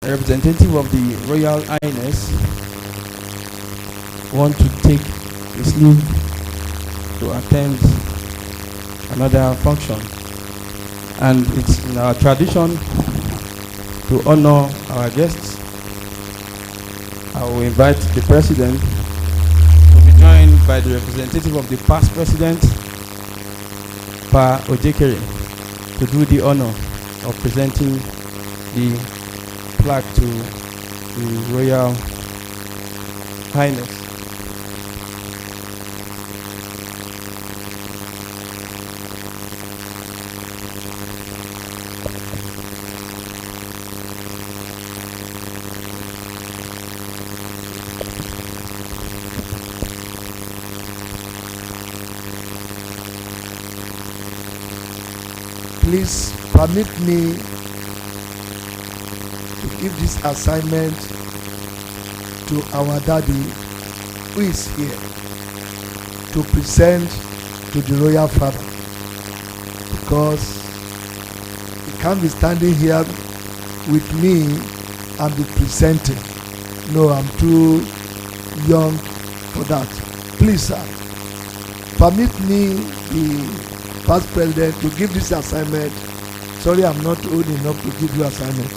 A representative of the Royal Highness want to take his leave to attend another function, and it's in our tradition to honor our guests. I will invite the president to be joined by the representative of the past president, Pa Ojekere, to do the honor of presenting the plaque to the Royal Highness. Please permit me to give this assignment to our daddy who is here to present to the royal father, because he can't be standing here with me and be presenting. No, I'm too young for that. Please, sir, permit me, the past president, to give this assignment. Sorry, I'm not old enough to give you assignment,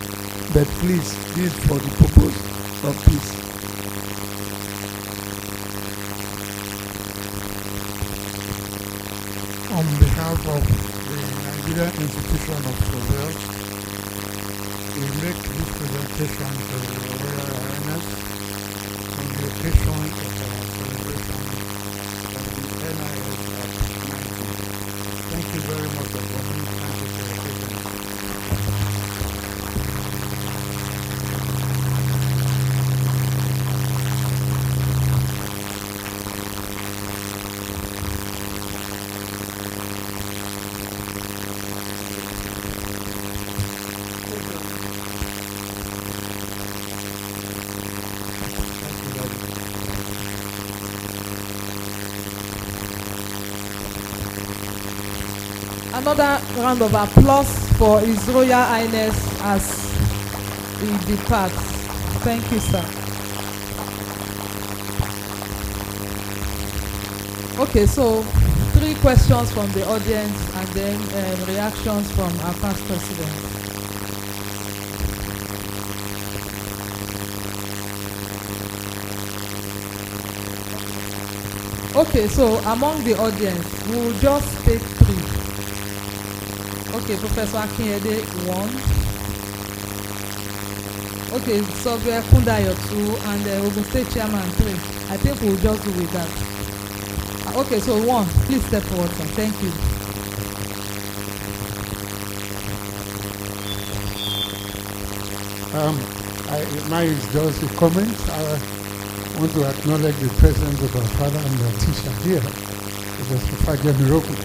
but please, this is for the purpose of peace. On behalf of the Nigerian Institution of Surveyors, we make this presentation to the Royal Highness on the occasion of our celebration of the NIS at 90. Thank you very much for coming. Thank you for your patience. Another round of applause for His Royal Highness as he departs. Thank you, sir. Okay, so 3 questions from the audience and then reactions from our past president. Okay, so among the audience, we will just take 3. Okay, Professor Akinyede, 1. Okay, Surveyor Kundayo, 2, and Ogun State Chairman, 3. I think we'll just do with that. Okay, so 1. Please step forward, sir. Thank you. Mine is just a comment. I want to acknowledge the presence of our father and the teacher here, Professor Fagemiroku.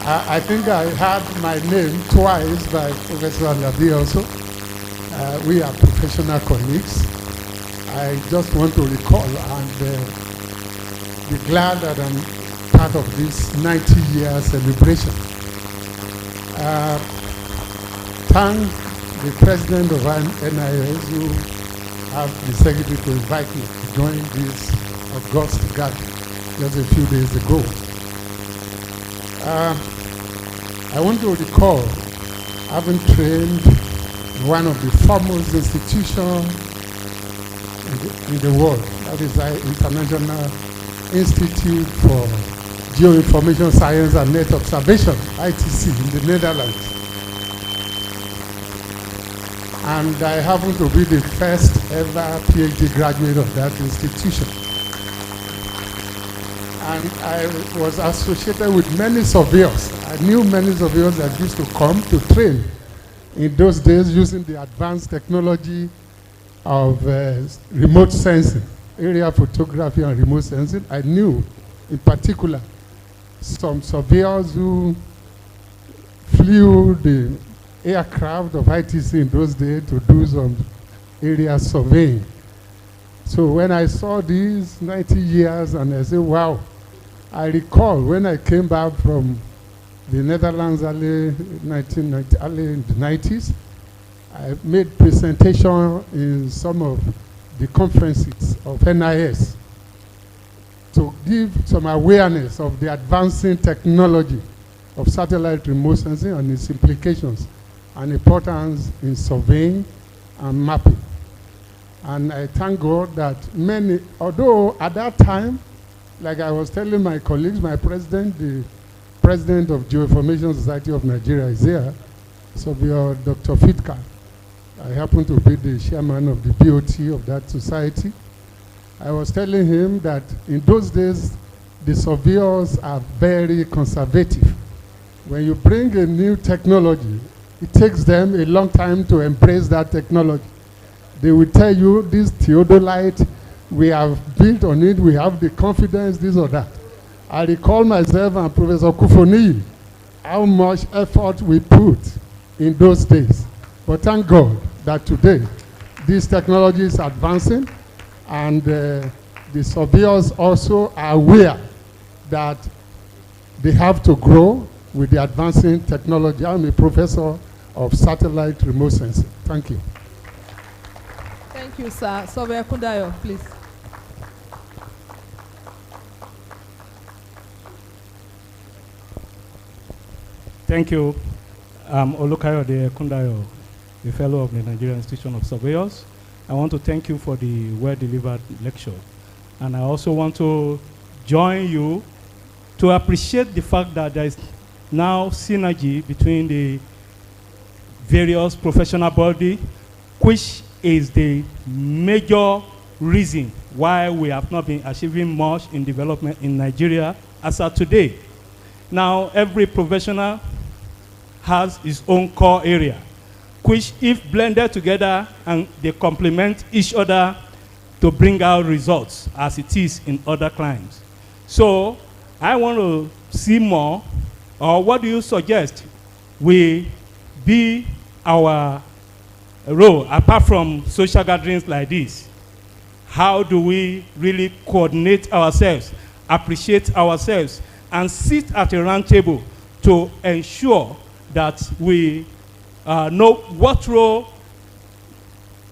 I think I had my name twice by Professor Alabi also. We are professional colleagues. I just want to recall and be glad that I'm part of this 90-year celebration. Thank the president of NIS who have the secretary to invite me to join this august gathering just a few days ago. I want to recall having trained in one of the foremost institutions in the world, that is the International Institute for Geoinformation Science and Net Observation, ITC, in the Netherlands. And I happen to be the first ever PhD graduate of that institution. And I was associated with many surveyors. I knew many surveyors that used to come to train in those days using the advanced technology of remote sensing, area photography and remote sensing. I knew, in particular, some surveyors who flew the aircraft of ITC in those days to do some area surveying. So when I saw these 90 years and I said, wow, I recall when I came back from the Netherlands early in the 90s. I made presentation in some of the conferences of NIS to give some awareness of the advancing technology of satellite remote sensing and its implications and importance in surveying and mapping. And I thank God that many, although at that time, like I was telling my colleagues, my president, the president of Geoinformation Society of Nigeria is here, so we are Dr. Fitka. I happen to be the chairman of the BOT of that society. I was telling him that in those days, the surveyors are very conservative. When you bring a new technology, it takes them a long time to embrace that technology. They will tell you, this theodolite, we have built on it, we have the confidence, this or that. I recall myself and Professor Kufoni, how much effort we put in those days. But thank God that today, this technology is advancing, and the surveyors also are aware that they have to grow with the advancing technology. I'm a professor of satellite remote sensing. Thank you. Thank you, sir. Surveyor Kundayo, please. Thank you. Olukayode Kundayo, a fellow of the Nigerian Institution of Surveyors. I want to thank you for the well-delivered lecture. And I also want to join you to appreciate the fact that there is now synergy between the various professional bodies, which is the major reason why we have not been achieving much in development in Nigeria as of today. Now, every professional has its own core area, which if blended together and they complement each other to bring out results as it is in other climes. So I want to see more, or what do you suggest will be our role apart from social gatherings like this? How do we really coordinate ourselves, appreciate ourselves, and sit at a round table to ensure that we know what role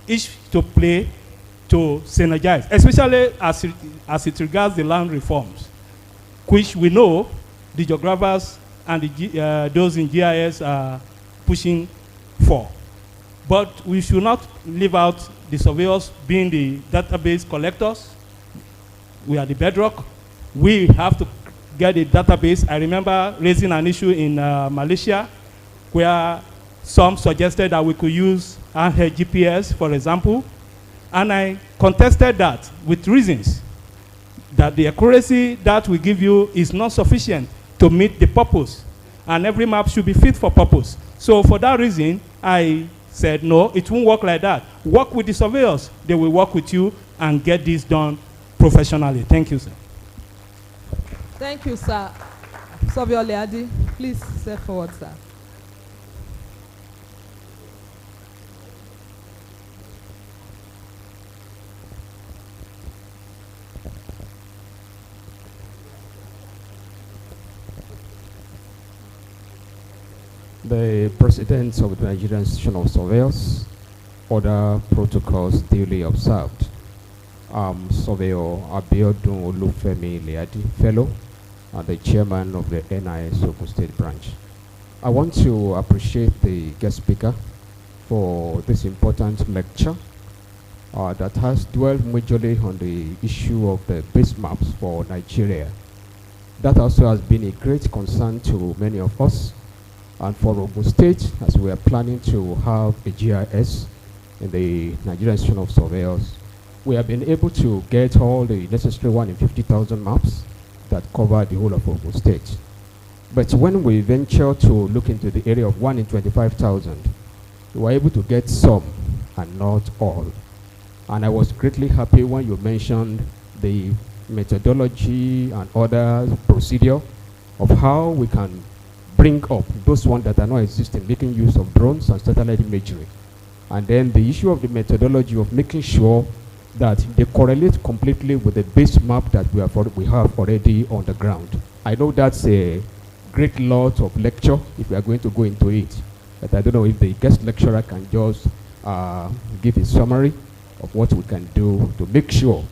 each to play to synergize, especially as it regards the land reforms, which we know the geographers and those in GIS are pushing for. But we should not leave out the surveyors being the database collectors. We are the bedrock. We have to get a database. I remember raising an issue in Malaysia where some suggested that we could use handheld GPS, for example, and I contested that with reasons that the accuracy that we give you is not sufficient to meet the purpose, and every map should be fit for purpose. So for that reason, I said, no, it won't work like that. Work with the surveyors. They will work with you and get this done professionally. Thank you, sir. Thank you, sir. Surveyor Leadi, please step forward, sir. The President of the Nigerian Institution of Surveyors, other protocols duly observed. Surveyor Abiodun Olufemi Leadi, Fellow, and the Chairman of the NIS Ogun State Branch. I want to appreciate the guest speaker for this important lecture that has dwelled majorly on the issue of the base maps for Nigeria. That also has been a great concern to many of us. And for Ogun State, as we are planning to have a GIS in the Nigerian Institution of Surveyors, we have been able to get all the necessary 1 in 50,000 maps that cover the whole of Ogun State. But when we venture to look into the area of 1 in 25,000, we were able to get some and not all. And I was greatly happy when you mentioned the methodology and other procedure of how we can bring up those ones that are not existing, making use of drones and satellite imagery. And then the issue of the methodology of making sure that they correlate completely with the base map that we have already on the ground. I know that's a great lot of lecture if we are going to go into it. But I don't know if the guest lecturer can just give a summary of what we can do to make sure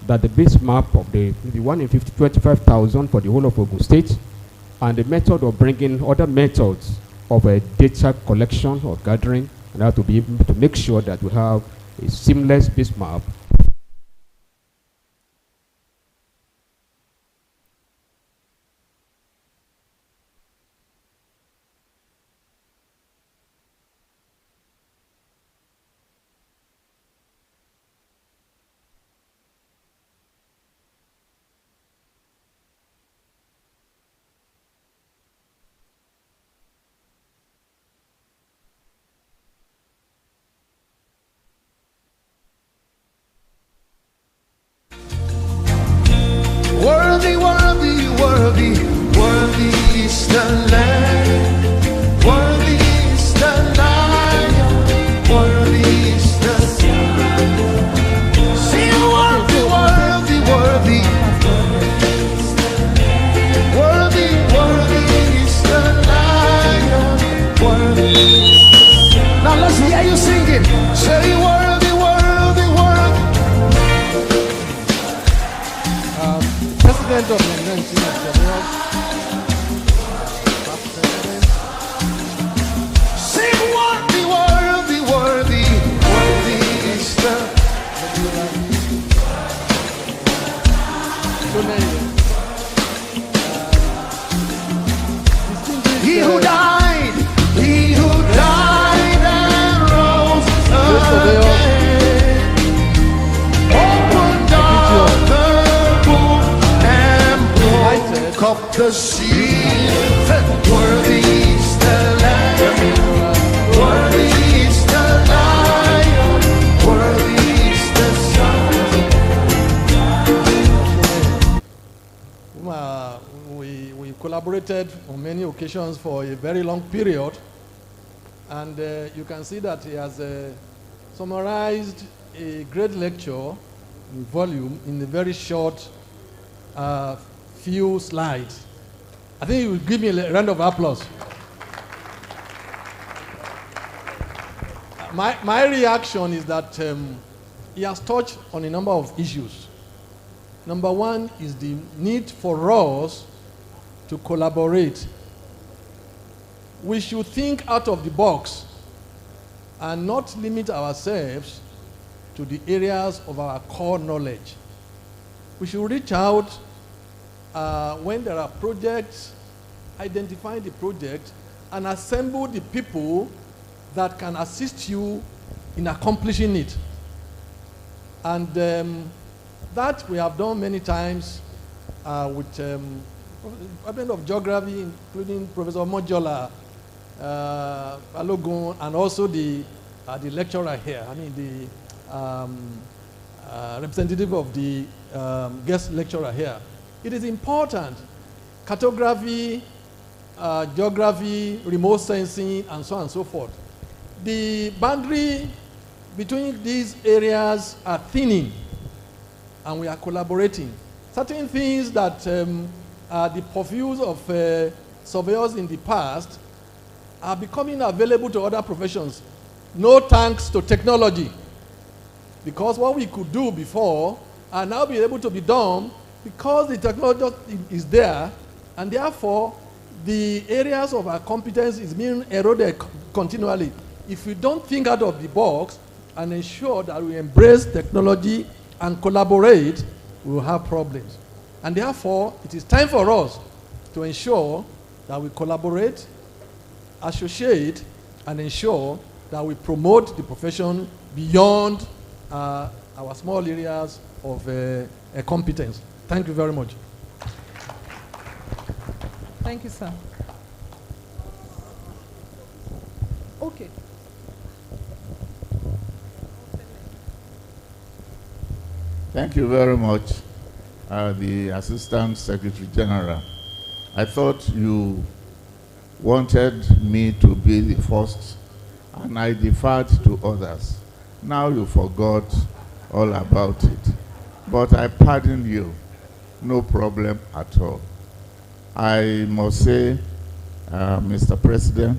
that the base map of the 1 in 25,000 for the whole of Ogun State, and the method of bringing other methods of data collection or gathering, and how to be able to make sure that we have a seamless base map. Worthy, worthy, worthy, worthy is the Lamb. Worthy is the Lion. Worthy is the Son. Sing worthy, worthy, worthy. Worthy, worthy is the Lion. Worthy. Now let's hear you singing. Say worthy, worthy, worthy. President of the Nigerian Surveyors, past president, Sing worthy, worthy, worthy, worthy is the so many distinguished He who died and rose again. Opened up the book and broke up the seal. Worthy is the Lamb. Worthy is the Lion. Worthy is the Son. we collaborated on many occasions for a very long period, and you can see that he has summarized a great lecture in volume in a very short few slides. I think you will give me a round of applause. My reaction is that he has touched on a number of issues. Number one is the need for us to collaborate. We should think out of the box and not limit ourselves to the areas of our core knowledge. We should reach out when there are projects, identify the project, and assemble the people that can assist you in accomplishing it. And that we have done many times with Department of Geography, including Professor Mojola, Balogun, and also the lecturer here. I mean the representative of the guest lecturer here. It is important. Cartography, geography, remote sensing, and so on and so forth. The boundary between these areas are thinning, and we are collaborating. Certain things that the purviews of surveyors in the past are becoming available to other professions. No thanks to technology. Because what we could do before are now be able to be done because the technology is there, and therefore the areas of our competence is being eroded continually. If we don't think out of the box and ensure that we embrace technology and collaborate, we will have problems. And therefore, it is time for us to ensure that we collaborate, associate, and ensure that we promote the profession beyond our small areas of competence. Thank you very much. Thank you, sir. Okay. Thank you very much, the Assistant Secretary General. I thought you wanted me to be the first, and I deferred to others. Now you forgot all about it. But I pardon you. No problem at all. I must say Mr. President,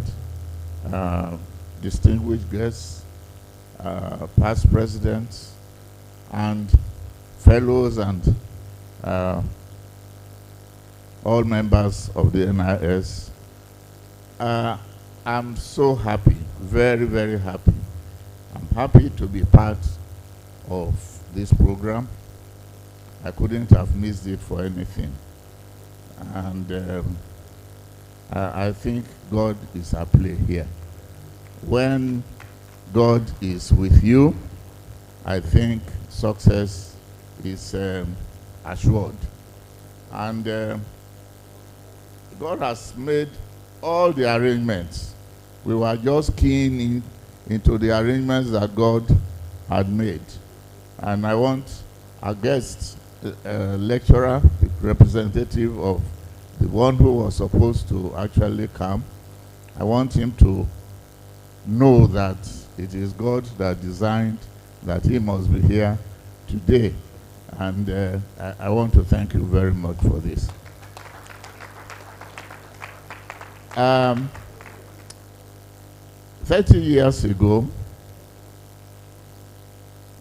distinguished guests, past presidents, and fellows, and all members of the NIS. I'm so happy, very, very happy. I'm happy to be part of this program. I couldn't have missed it for anything. And I think God is at play here. When God is with you, I think success is assured. And God has made all the arrangements. We were just keying into the arrangements that God had made. And I want our guest lecturer, representative of the one who was supposed to actually come, I want him to know that it is God that designed that he must be here today. And I want to thank you very much for this. 30 years ago,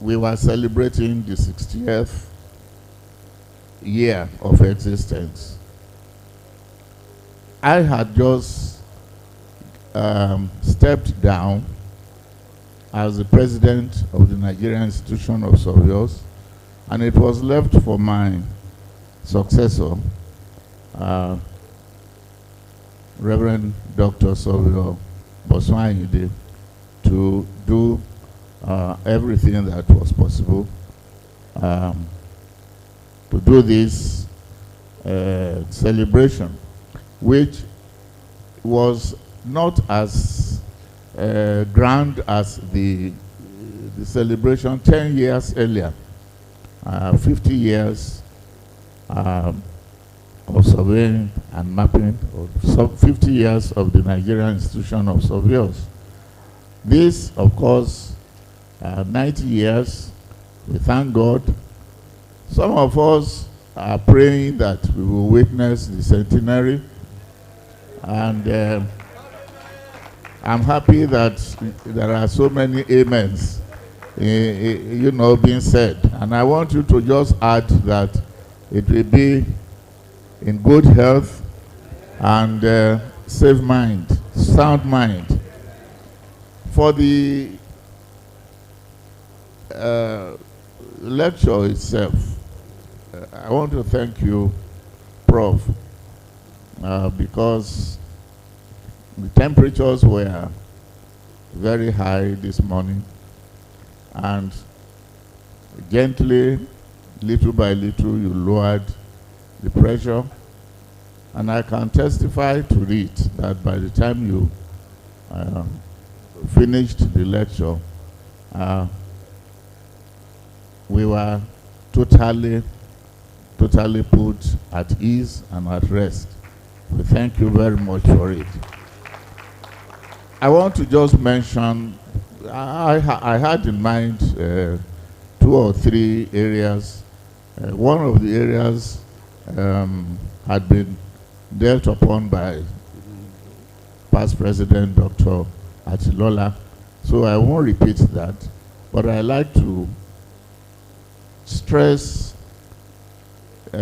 we were celebrating the 60th year of existence. I had just stepped down as the president of the Nigerian Institution of Surveyors, and it was left for my successor, Reverend Dr. Surveyor Boswanyide, to do everything that was possible to do this celebration, which was not as grand as the celebration 10 years earlier, 50 years of surveying and mapping, or 50 years of the Nigerian Institution of Surveyors. This, of course, 90 years, we thank God. Some of us are praying that we will witness the centenary, and I'm happy that there are so many amens, being said. And I want you to just add that it will be in good health and safe mind, sound mind. For the lecture itself, I want to thank you, Prof, because the temperatures were very high this morning, and gently, little by little, you lowered the pressure, and I can testify to it that by the time you finished the lecture, we were totally put at ease and at rest. We thank you very much for it. I want to just mention, I had in mind 2 or 3 areas. One of the areas had been dealt upon by past President Dr. Atilola, so I won't repeat that, but I like to stress 2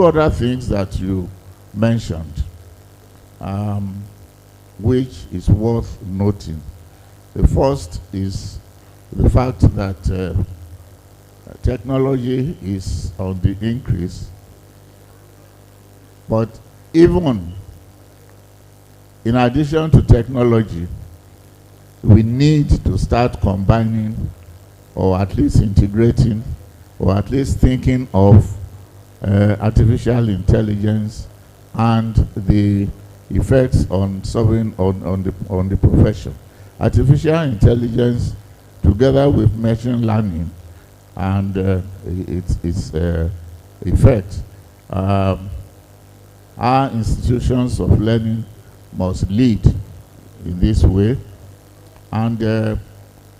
other things that you mentioned, which is worth noting. The first is the fact that technology is on the increase, but even in addition to technology, we need to start combining, or at least integrating, or at least thinking of artificial intelligence and the effects on solving on the profession. Artificial intelligence, together with machine learning and its effects, our institutions of learning must lead in this way, and the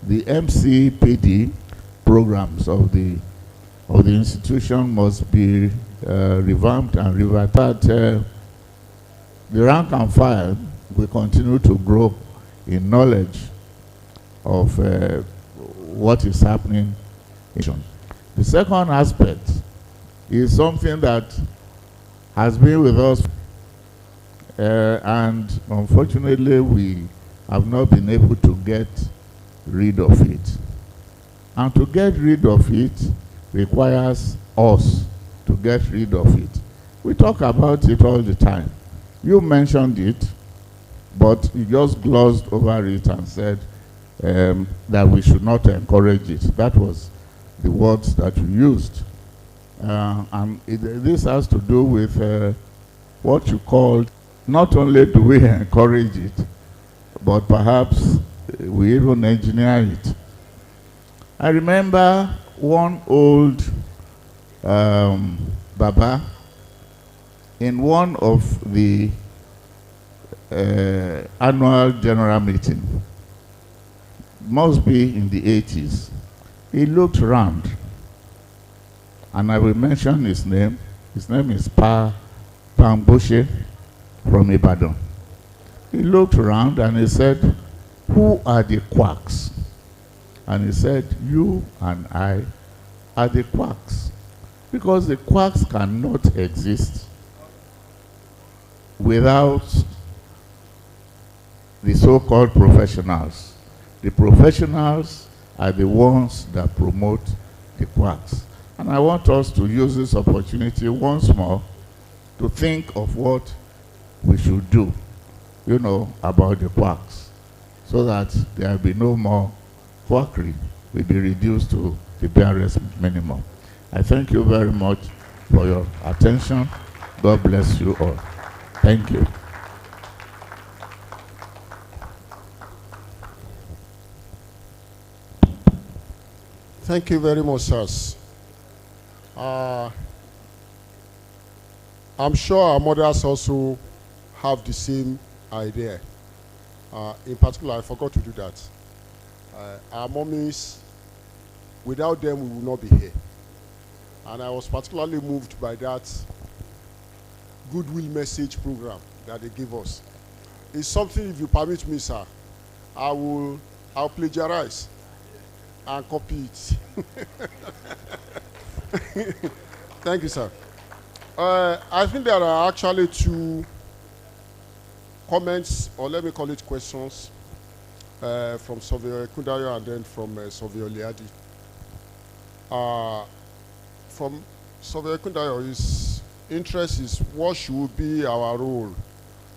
MCPD programs of the institution must be revamped and reverted the rank and file will continue to grow in knowledge of what is happening. The second aspect is something that has been with us, and unfortunately we have not been able to get rid of it. And to get rid of it requires us to get rid of it. We talk about it all the time. You mentioned it, but you just glossed over it and said that we should not encourage it. That was the words that you used. This has to do with what you called, not only do we encourage it, but perhaps we even engineer it. I remember one old Baba in one of the annual general meeting, must be in the 80s. He looked round, and I will mention his name. His name is Pamboshe from Ibadan. He looked around and he said, "Who are the quacks?" And he said, "You and I are the quacks." Because the quacks cannot exist without the so-called professionals. The professionals are the ones that promote the quacks. And I want us to use this opportunity once more to think of what we should do, about the quacks, so that there will be no more quackery, will be reduced to the barest minimum. I thank you very much for your attention. God bless you all. Thank you. Thank you very much, sirs. I'm sure our mothers also have the same idea. In particular, I forgot to do that. Our mummies, without them, we would not be here. And I was particularly moved by that goodwill message program that they give us. It's something, if you permit me, sir, I'll plagiarize and copy it. Thank you, sir. I think there are actually two comments, or let me call it questions, from Surveyor Kundayo and then from Surveyor Liadi. From Surveyor Kundayo, his interest is what should be our role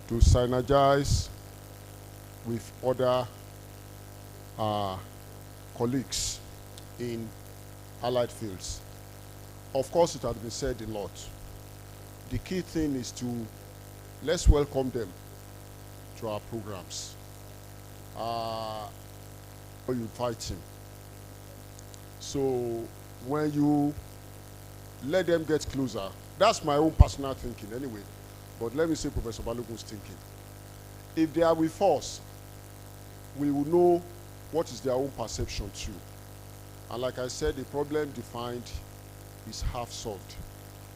to synergize with other colleagues in allied fields. Of course, it has been said a lot. The key thing is to let's welcome them to our programs. You fight him. So when you let them get closer, that's my own personal thinking anyway, but let me say Professor Balogun's thinking. If they are with us, we will know what is their own perception too. And like I said, the problem defined is half solved.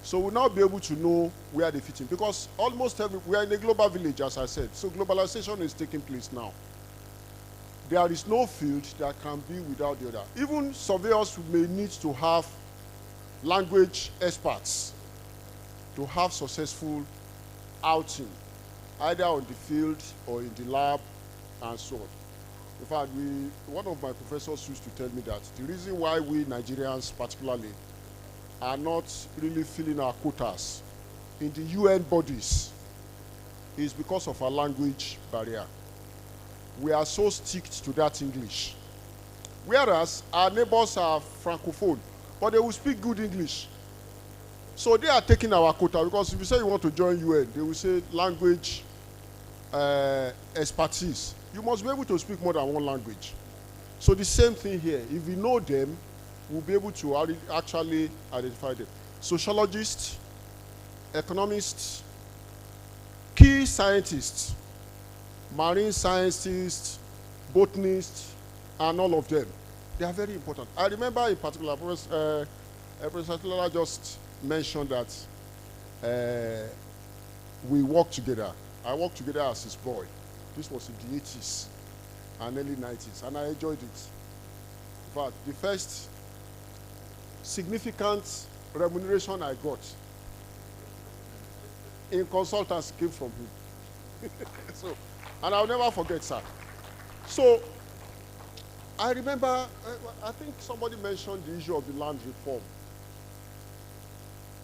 So we'll now be able to know where they fit in, because almost we are in a global village, as I said. So globalization is taking place now. There is no field that can be without the other. Even surveyors may need to have language experts to have successful outing, either on the field or in the lab and so on. In fact, one of my professors used to tell me that the reason why we Nigerians particularly are not really filling our quotas in the UN bodies is because of our language barrier. We are so sticked to that English. Whereas our neighbors are Francophone, but they will speak good English. So they are taking our quota, because if you say you want to join UN, they will say language expertise. You must be able to speak more than one language. So the same thing here. If we know them, we'll be able to actually identify them. Sociologists, economists, key scientists, marine scientists, botanists, and all of them. They are very important. I remember in particular, Professor Lara just mentioned that we work together. I worked together as his boy. This was in the 80s and early 90s, and I enjoyed it. But the first significant remuneration I got in consultants came from him. So, and I'll never forget, sir. So, I remember, I think somebody mentioned the issue of the land reform.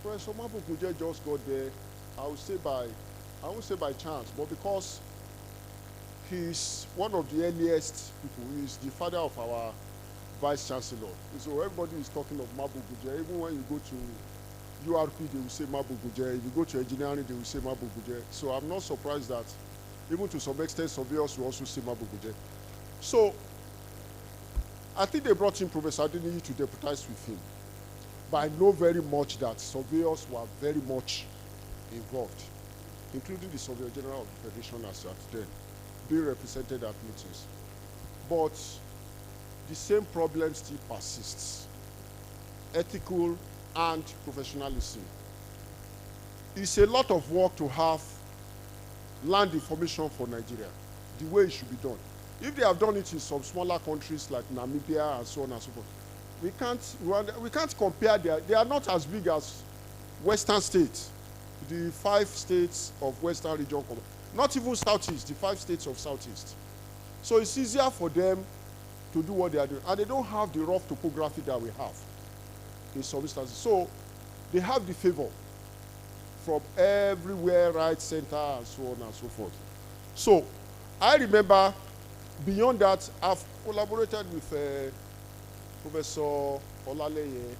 Professor Mabukuje just got there, I won't say by chance, but because he's one of the earliest people. He's the father of our vice chancellor. So everybody is talking of Mabukuje. Even when you go to URP, they will say Mabukuje. If you go to engineering, they will say Mabukuje. So I'm not surprised that even to some extent, surveyors will also say Mabukuje. So I think they brought in Professor Adeniyi to deputize with him. But I know very much that surveyors were very much involved, including the Surveyor General of the Federation as at then, being represented at meetings. But the same problem still persists. Ethical and professionalism. It's a lot of work to have land information for Nigeria, the way it should be done. If they have done it in some smaller countries like Namibia and so on and so forth, we can't compare. They are not as big as Western states, the 5 states of Western region, not even Southeast, the 5 states of Southeast. So it's easier for them to do what they are doing, and they don't have the rough topography that we have in some instances. So they have the favor from everywhere, right, center, and so on and so forth. So I remember, beyond that, I've collaborated with Professor Olaleye,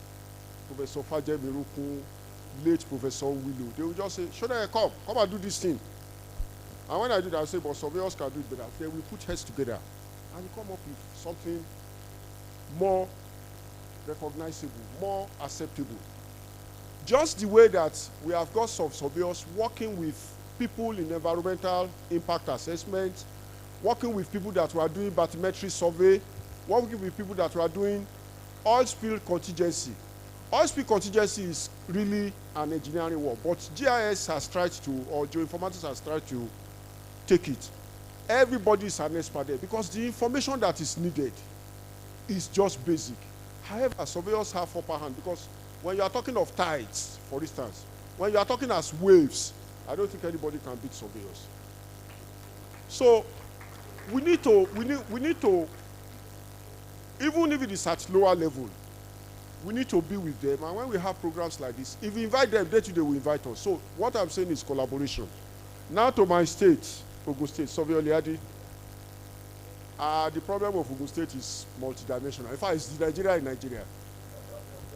Professor Fajemi Rukun, late Professor Willow. They will just say, Shoda, come and do this thing. And when I do that, I say, but surveyors can do it better. Then we put heads together and we come up with something more recognizable, more acceptable. Just the way that we have got some surveyors working with people in environmental impact assessment, working with people that were doing bathymetry survey, working with people that were doing oil spill contingency. Oil spill contingency is really an engineering work, but GIS has tried to, or geoinformatics has tried to take it. Everybody is an expert there because the information that is needed is just basic. However, surveyors have upper hand because when you are talking of tides, for instance, when you are talking as waves, I don't think anybody can beat surveyors. So we need to, even if it is at lower level, we need to be with them. And when we have programs like this, if we invite them, they will invite us. So what I'm saying is collaboration. Now to my state, Ogun State, Surveyor Liadi. The problem of Ogun State is multidimensional. In fact, it's Nigeria in Nigeria.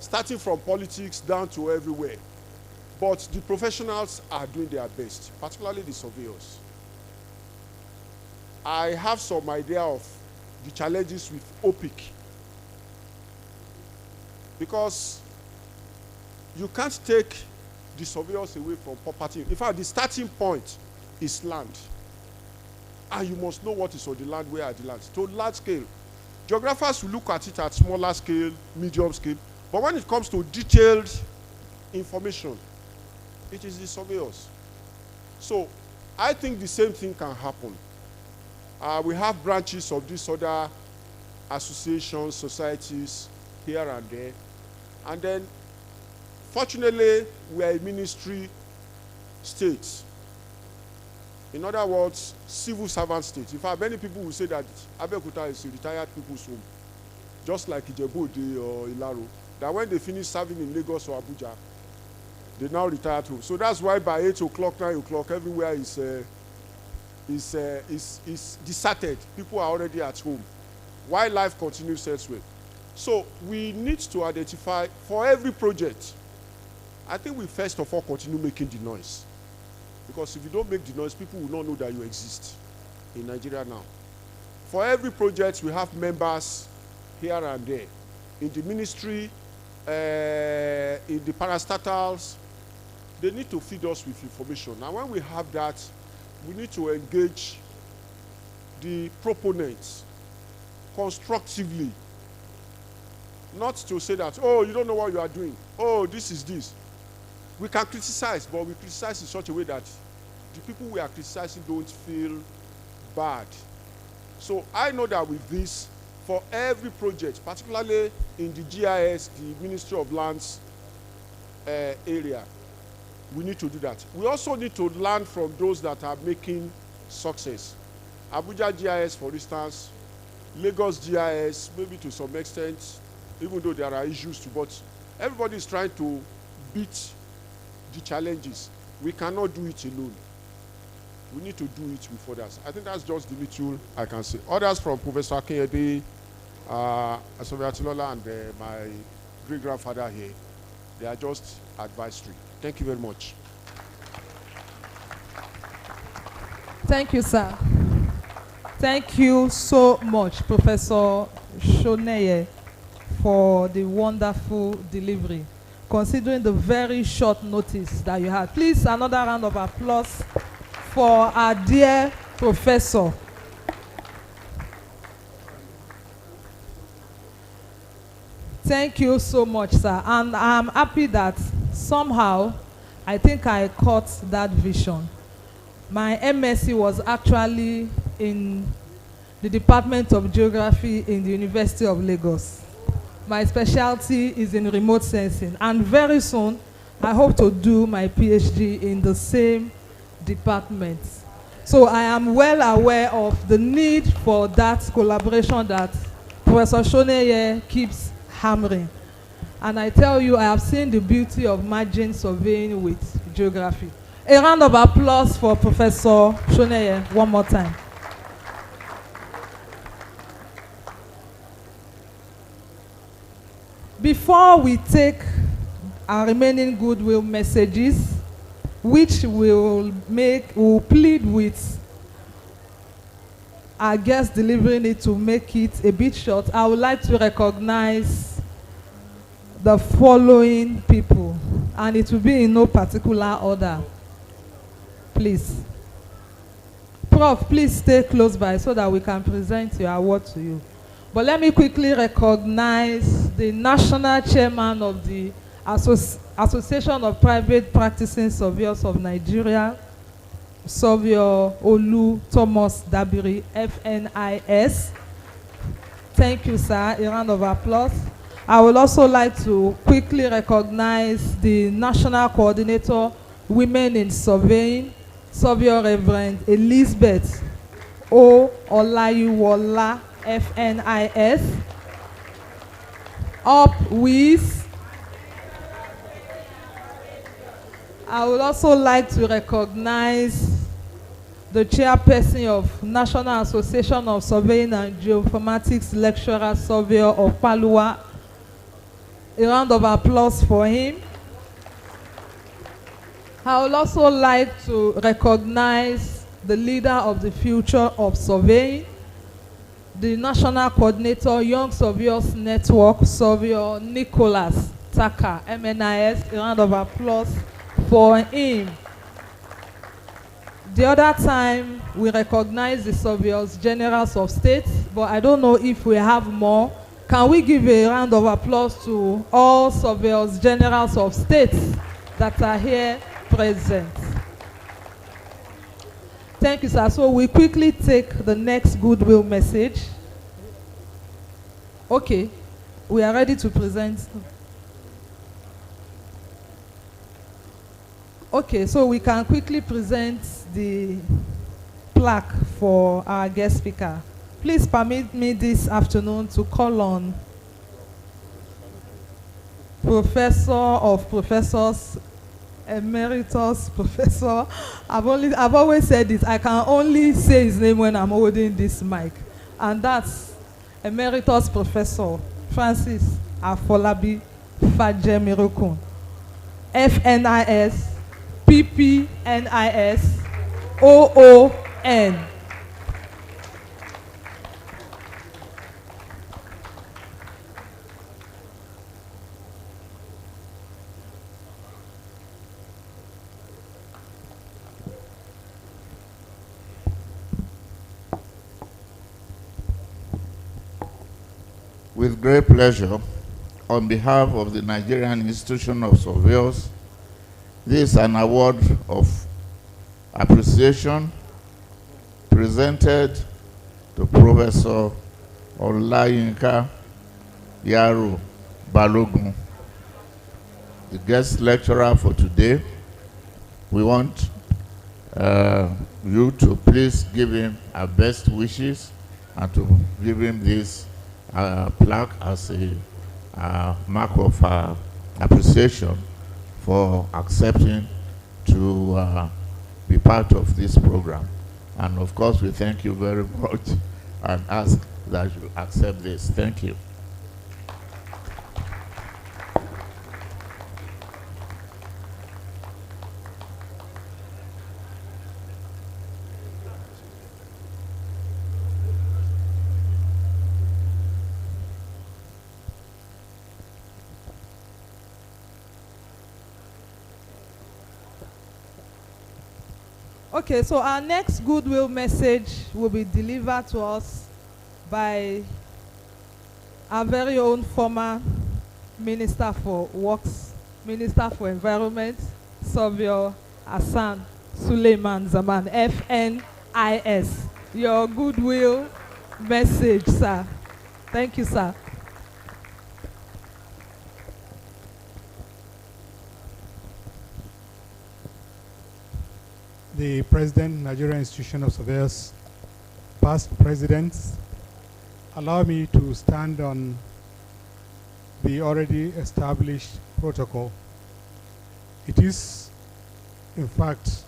Starting from politics down to everywhere. But the professionals are doing their best, particularly the surveyors. I have some idea of the challenges with OPIC. Because you can't take the surveyors away from property. In fact, the starting point is land. And you must know what is on the land, where are the lands. To large scale. Geographers will look at it at smaller scale, medium scale. But when it comes to detailed information, it is the surveyors. So I think the same thing can happen. We have branches of these other associations, societies here and there. And then, fortunately, we are a ministry state. In other words, civil servant state. In fact, many people will say that Abeokuta is a retired people's home, just like Ijebu-Ode or Ilaro, that when they finish serving in Lagos or Abuja, they now retire home. So that's why by 8 o'clock, 9 o'clock, everywhere is deserted. People are already at home. While life continues elsewhere. So we need to identify for every project. I think we first of all continue making the noise. Because if you don't make the noise, people will not know that you exist in Nigeria now. For every project, we have members here and there. In the ministry, in the parastatals, they need to feed us with information. And when we have that, we need to engage the proponents constructively. Not to say that, oh, you don't know what you are doing. Oh, this is this. We can criticize, but we criticize in such a way that the people we are criticizing don't feel bad. So I know that with this, for every project, particularly in the GIS, the Ministry of Lands area, we need to do that. We also need to learn from those that are making success. Abuja GIS, for instance, Lagos GIS, maybe to some extent, even though there are issues too, but everybody is trying to beat the challenges. We cannot do it alone. We need to do it with others. I think that's just the little I can say. Others from Professor Akinyede, Asobe Atilola, and my great-grandfather here, they are just advisory. Thank you very much. Thank you, sir. Thank you so much, Professor Shoneye, for the wonderful delivery, considering the very short notice that you had. Please, another round of applause for our dear professor. Thank you so much, sir. And I'm happy that somehow, I think I caught that vision. My MSc was actually in the Department of Geography in the University of Lagos. My specialty is in remote sensing. And very soon, I hope to do my PhD in the same department. So I am well aware of the need for that collaboration that Professor Shoneye keeps hammering. And I tell you, I have seen the beauty of margin surveying with geography. A round of applause for Professor Shoneye one more time. Before we take our remaining goodwill messages, which will plead with our guest delivering it to make it a bit short, I would like to recognize the following people, and it will be in no particular order. Please. Prof, please stay close by so that we can present your award to you. But let me quickly recognize the national chairman of the Association of Private Practicing Surveyors of Nigeria, Surveyor Olu Thomas Dabiri, FNIS. Thank you, sir. A round of applause. I would also like to quickly recognize the National Coordinator, Women in Surveying, Surveyor Reverend Elizabeth O. Olayiwola, FNIS. Up with, I would also like to recognize the chairperson of National Association of Surveying and Geoinformatics Lecturer Surveyor of Palua. A round of applause for him. I would also like to recognize the leader of the future of surveying, the National Coordinator, Young Surveyors Network, Surveyor Nicholas Taka, MNIS. A round of applause for him. The other time, we recognize the Surveyors Generals of State, but I don't know if we have more. Can we give a round of applause to all Surveyors Generals of State that are here present? Thank you, sir. So we quickly take the next goodwill message. Okay, we are ready to present. Okay, so we can quickly present the plaque for our guest speaker. Please permit me this afternoon to call on Professor of Professors, Emeritus Professor. I've always said this. I can only say his name when I'm holding this mic, and that's Emeritus Professor Francis Afolabi Fajemirokun, FNIS, PPNIS, OON. With great pleasure, on behalf of the Nigerian Institution of Surveyors, this is an award of appreciation presented to Professor Olayinka Yaro Balogun, the guest lecturer for today. We want you to please give him our best wishes and to give him this plaque as a mark of appreciation for accepting to be part of this program. And of course, we thank you very much and ask that you accept this. Thank you. Okay, so our next goodwill message will be delivered to us by our very own former Minister for Works, Minister for Environment, Savio Hassan Suleiman Zaman, FNIS. Your goodwill message, sir. Thank you, sir. The President, Nigerian Institution of Surveyors, past presidents, allow me to stand on the already established protocol. It is, in fact,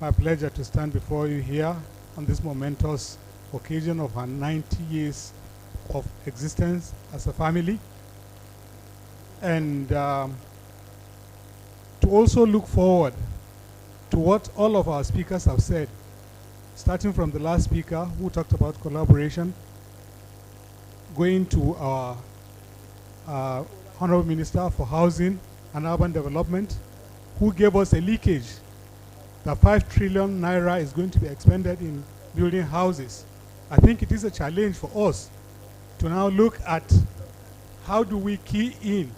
my pleasure to stand before you here on this momentous occasion of our 90 years of existence as a family, and to also look forward to what all of our speakers have said, starting from the last speaker who talked about collaboration, going to our Honorable Minister for Housing and Urban Development, who gave us a leakage that 5 trillion naira is going to be expended in building houses. I think it is a challenge for us to now look at how do we key in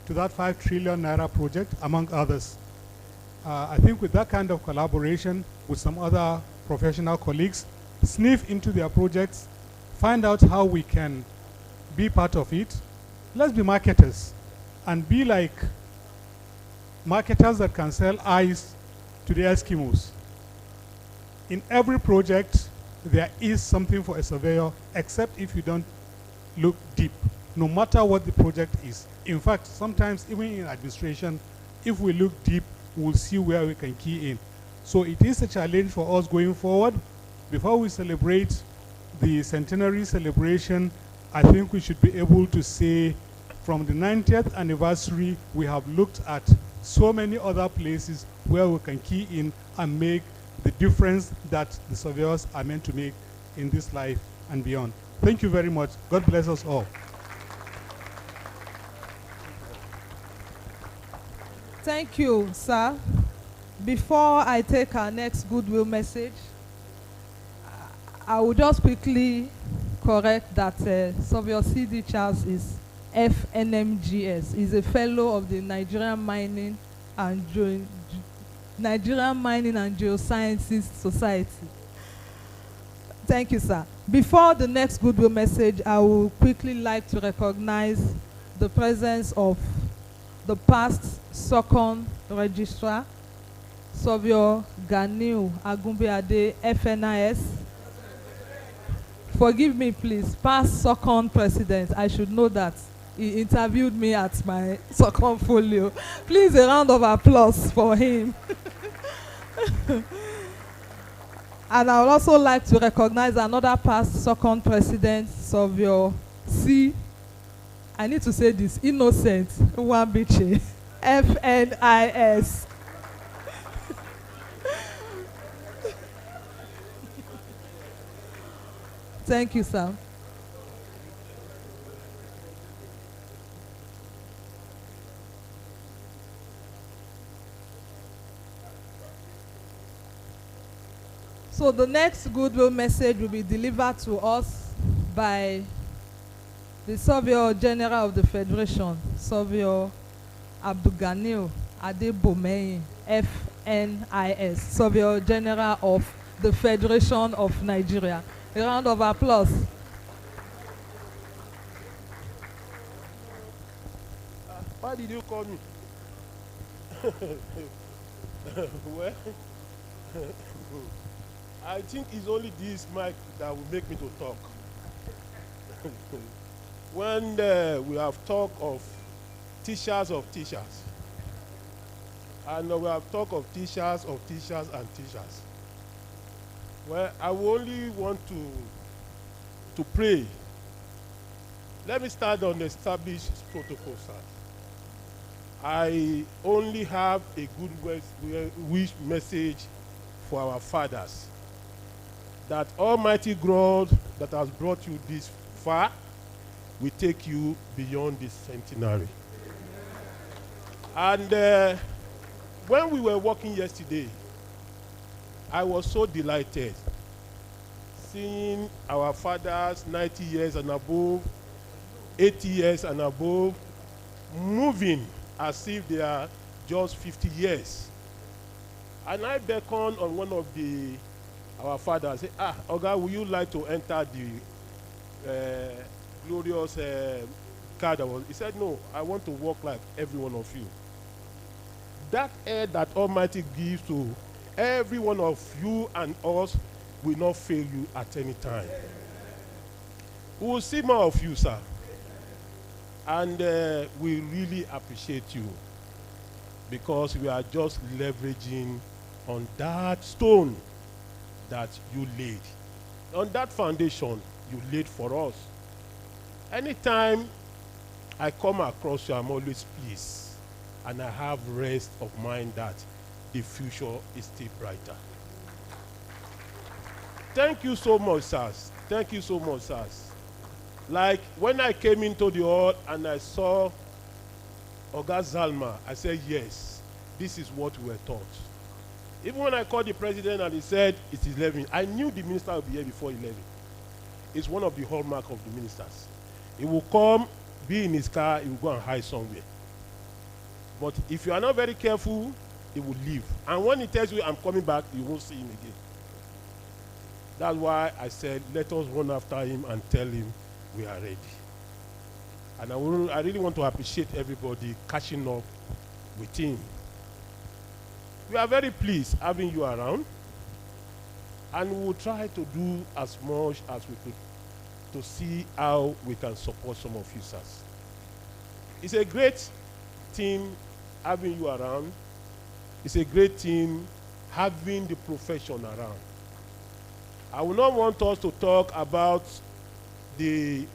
to that 5 trillion naira project, among others. I think with that kind of collaboration with some other professional colleagues, sniff into their projects, find out how we can be part of it. Let's be marketers and be like marketers that can sell ice to the Eskimos. In every project, there is something for a surveyor, except if you don't look deep, no matter what the project is. In fact, sometimes even in administration, if we look deep, we'll see where we can key in. So it is a challenge for us going forward. Before we celebrate the centenary celebration, I think we should be able to say from the 90th anniversary, we have looked at so many other places where we can key in and make the difference that the surveyors are meant to make in this life and beyond. Thank you very much. God bless us all. Thank you, sir. Before I take our next goodwill message, I will just quickly correct that Savio C.D. Charles is FNMGS. He's a fellow of the Nigerian Mining and Geosciences Society. Thank you, sir. Before the next goodwill message, I would quickly like to recognize the presence of the past SOCON registrar, Savio Ganiu Agumbeade, FNIS. Forgive me, please. Past SOCON president. I should know that. He interviewed me at my SOCON folio. Please, a round of applause for him. And I would also like to recognize another past SOCON president, Savio C. I need to say this, Innocent Wambiche, FNIS. Thank you, sir. So the next goodwill message will be delivered to us by the Surveyor General of the Federation, Surveyor Abdulganil Adebomeyin, NIS, Surveyor General of the Federation of Nigeria. A round of applause. Why did you call me? Well, I think it's only this mic that will make me to talk. When we have talked of teachers, and we have talked of teachers and teachers. Well, I will only want to pray. Let me start on the established protocol, sir. I only have a good wish message for our fathers, that Almighty God that has brought you this far will take you beyond this centenary. And when we were walking yesterday, I was so delighted seeing our fathers 90 years and above, 80 years and above, moving as if they are just 50 years. And I beckoned on one of our fathers, say, Oga, would you like to enter the glorious car that was? He said, no, I want to walk like every one of you. That air that Almighty gives to every one of you and us will not fail you at any time. We will see more of you, sir. And we really appreciate you, because we are just leveraging on that stone that you laid, on that foundation you laid for us. Anytime I come across you, I'm always pleased, and I have rest of mind that the future is still brighter. Thank you so much, sirs. Thank you so much, sirs. Like when I came into the hall and I saw Oga Zalma, I said, yes, this is what we were taught. Even when I called the president and he said it's 11, I knew the minister would be here before 11. It's one of the hallmarks of the ministers. He will come, be in his car, he will go and hide somewhere. But if you are not very careful, he will leave. And when he tells you I'm coming back, you won't see him again. That's why I said, let us run after him and tell him we are ready. And I really want to appreciate everybody catching up with him. We are very pleased having you around, and we will try to do as much as we could to see how we can support some of you, sirs. It's a great team having you around. It's a great team having the profession around. I will not want us to talk about the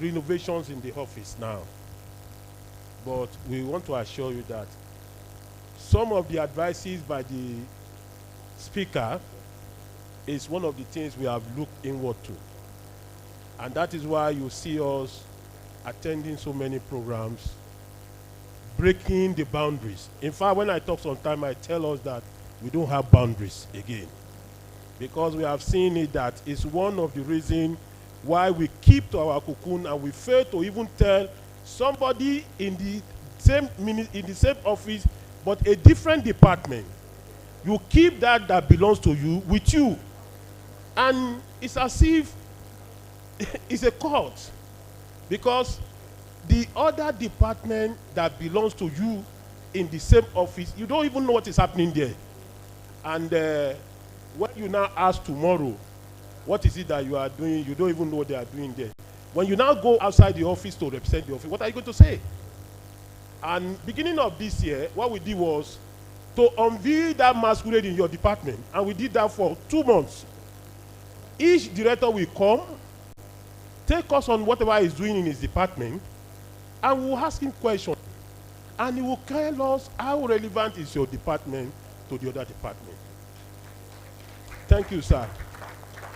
renovations in the office now, but we want to assure you that some of the advices by the speaker is one of the things we have looked inward to. And that is why you see us attending so many programs, breaking the boundaries. In fact, when I talk sometimes, I tell us that we don't have boundaries again, because we have seen it that it's one of the reasons why we keep to our cocoon and we fail to even tell somebody in the same office but a different department. You keep that belongs to you with you, and it's as if it's a cult, because the other department that belongs to you in the same office, you don't even know what is happening there. And when you now ask tomorrow, what is it that you are doing? You don't even know what they are doing there. When you now go outside the office to represent the office, what are you going to say? And beginning of this year, what we did was to unveil that masquerade in your department. And we did that for 2 months. Each director will come, take us on whatever he's doing in his department, and we'll ask him questions. And he will tell us how relevant is your department to the other department. Thank you, sir.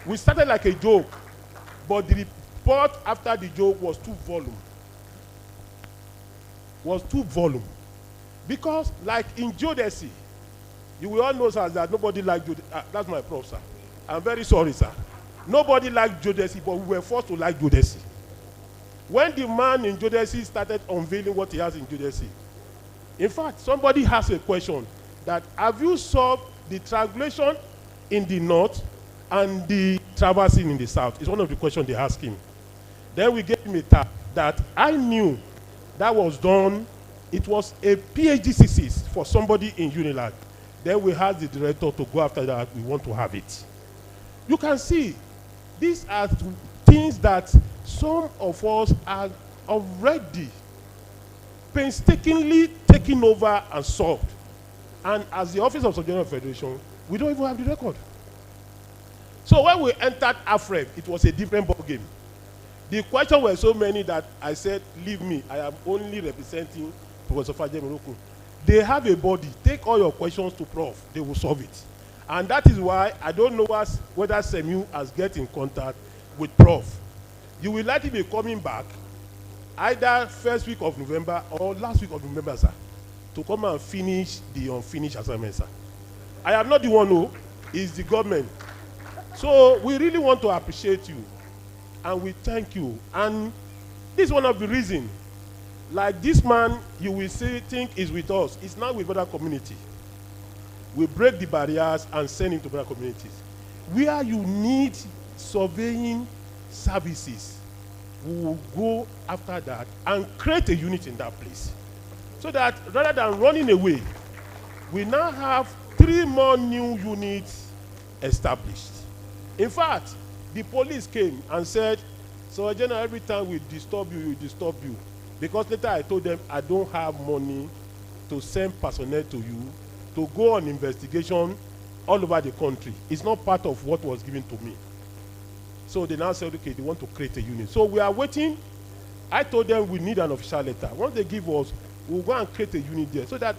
We started like a joke, but the report after the joke was 2 volumes. Because, like in geodesy, you will all know, sir, that nobody liked geodesy. That's my prof, sir. I'm very sorry, sir. Nobody liked geodesy, but we were forced to like geodesy. When the man in geodesy started unveiling what he has in geodesy, in fact, somebody has a question that have you solved the triangulation in the north and the traversing in the south? It's one of the questions they asked him. Then we gave him a tap that I knew that was done. It was a PhD thesis for somebody in Unilag. Then we asked the director to go after that. We want to have it. You can see these are things that some of us are already painstakingly taken over and solved. And as the Office of Subgeneral Federation, we don't even have the record. So when we entered AFREB, it was a different ballgame. The questions were so many that I said, leave me. I am only representing Professor Fajem Morocco. They have a body. Take all your questions to Prof. They will solve it. And that is why I don't know whether SEMU has get in contact with Prof. You will likely be coming back either first week of November or last week of November, sir, to come and finish the unfinished assignment, sir. I am not the one who is the government. So we really want to appreciate you, and we thank you. And this is one of the reasons. Like this man, you will think is with us. It's not with other community. We break the barriers and send him to other communities. Where you need surveying services, we will go after that and create a unit in that place. So that rather than running away, we now have 3 more new units established. In fact, the police came and said, so General, every time we disturb you, we disturb you. Because later I told them I don't have money to send personnel to you to go on investigation all over the country. It's not part of what was given to me. So they now said, okay, they want to create a unit. So we are waiting. I told them we need an official letter. Once they give us, we'll go and create a unit there. So that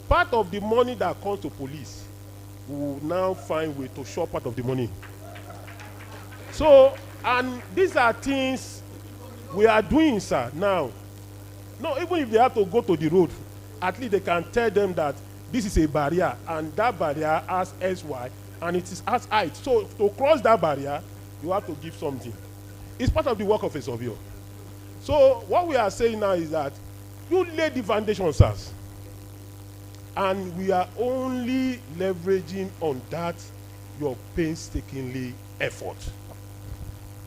part of the money that comes to police, we will now find a way to share part of the money. So, and these are things we are doing, sir, now. No, even if they have to go to the road, at least they can tell them that this is a barrier, and that barrier has SY, and it is has height. So to cross that barrier, you have to give something. It's part of the work of a surveyor. So what we are saying now is that you lay the foundation, sirs, and we are only leveraging on that your painstakingly effort.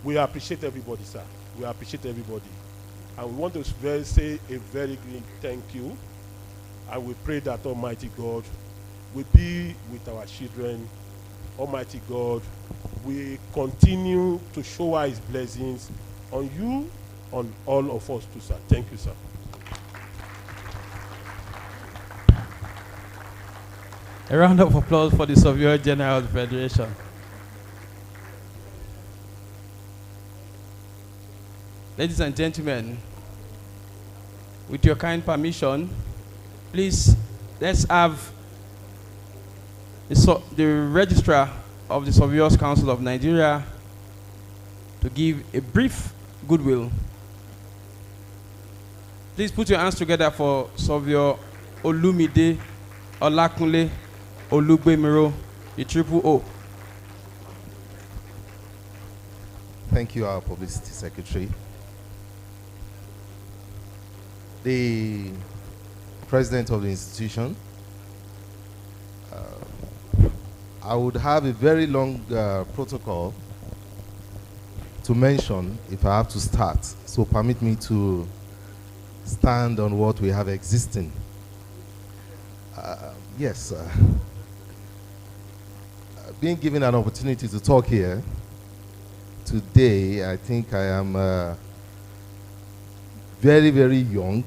We appreciate everybody, sir. We appreciate everybody. And we want to say a very big thank you. And we pray that Almighty God will be with our children. Almighty God will continue to show His blessings on you, on all of us too, sir. Thank you, sir. A round of applause for the Surveyor General of the Federation. Ladies and gentlemen, with your kind permission, please let's have the Registrar of the Surveyors Council of Nigeria to give a brief goodwill. Please put your hands together for Surveyor Olumide Olakunle Olugbemiro, the Triple O. Thank you, our Publicity Secretary. The President of the institution, I would have a very long protocol to mention if I have to start. So permit me to stand on what we have existing. Yes, being given an opportunity to talk here today, I think I am very, very young,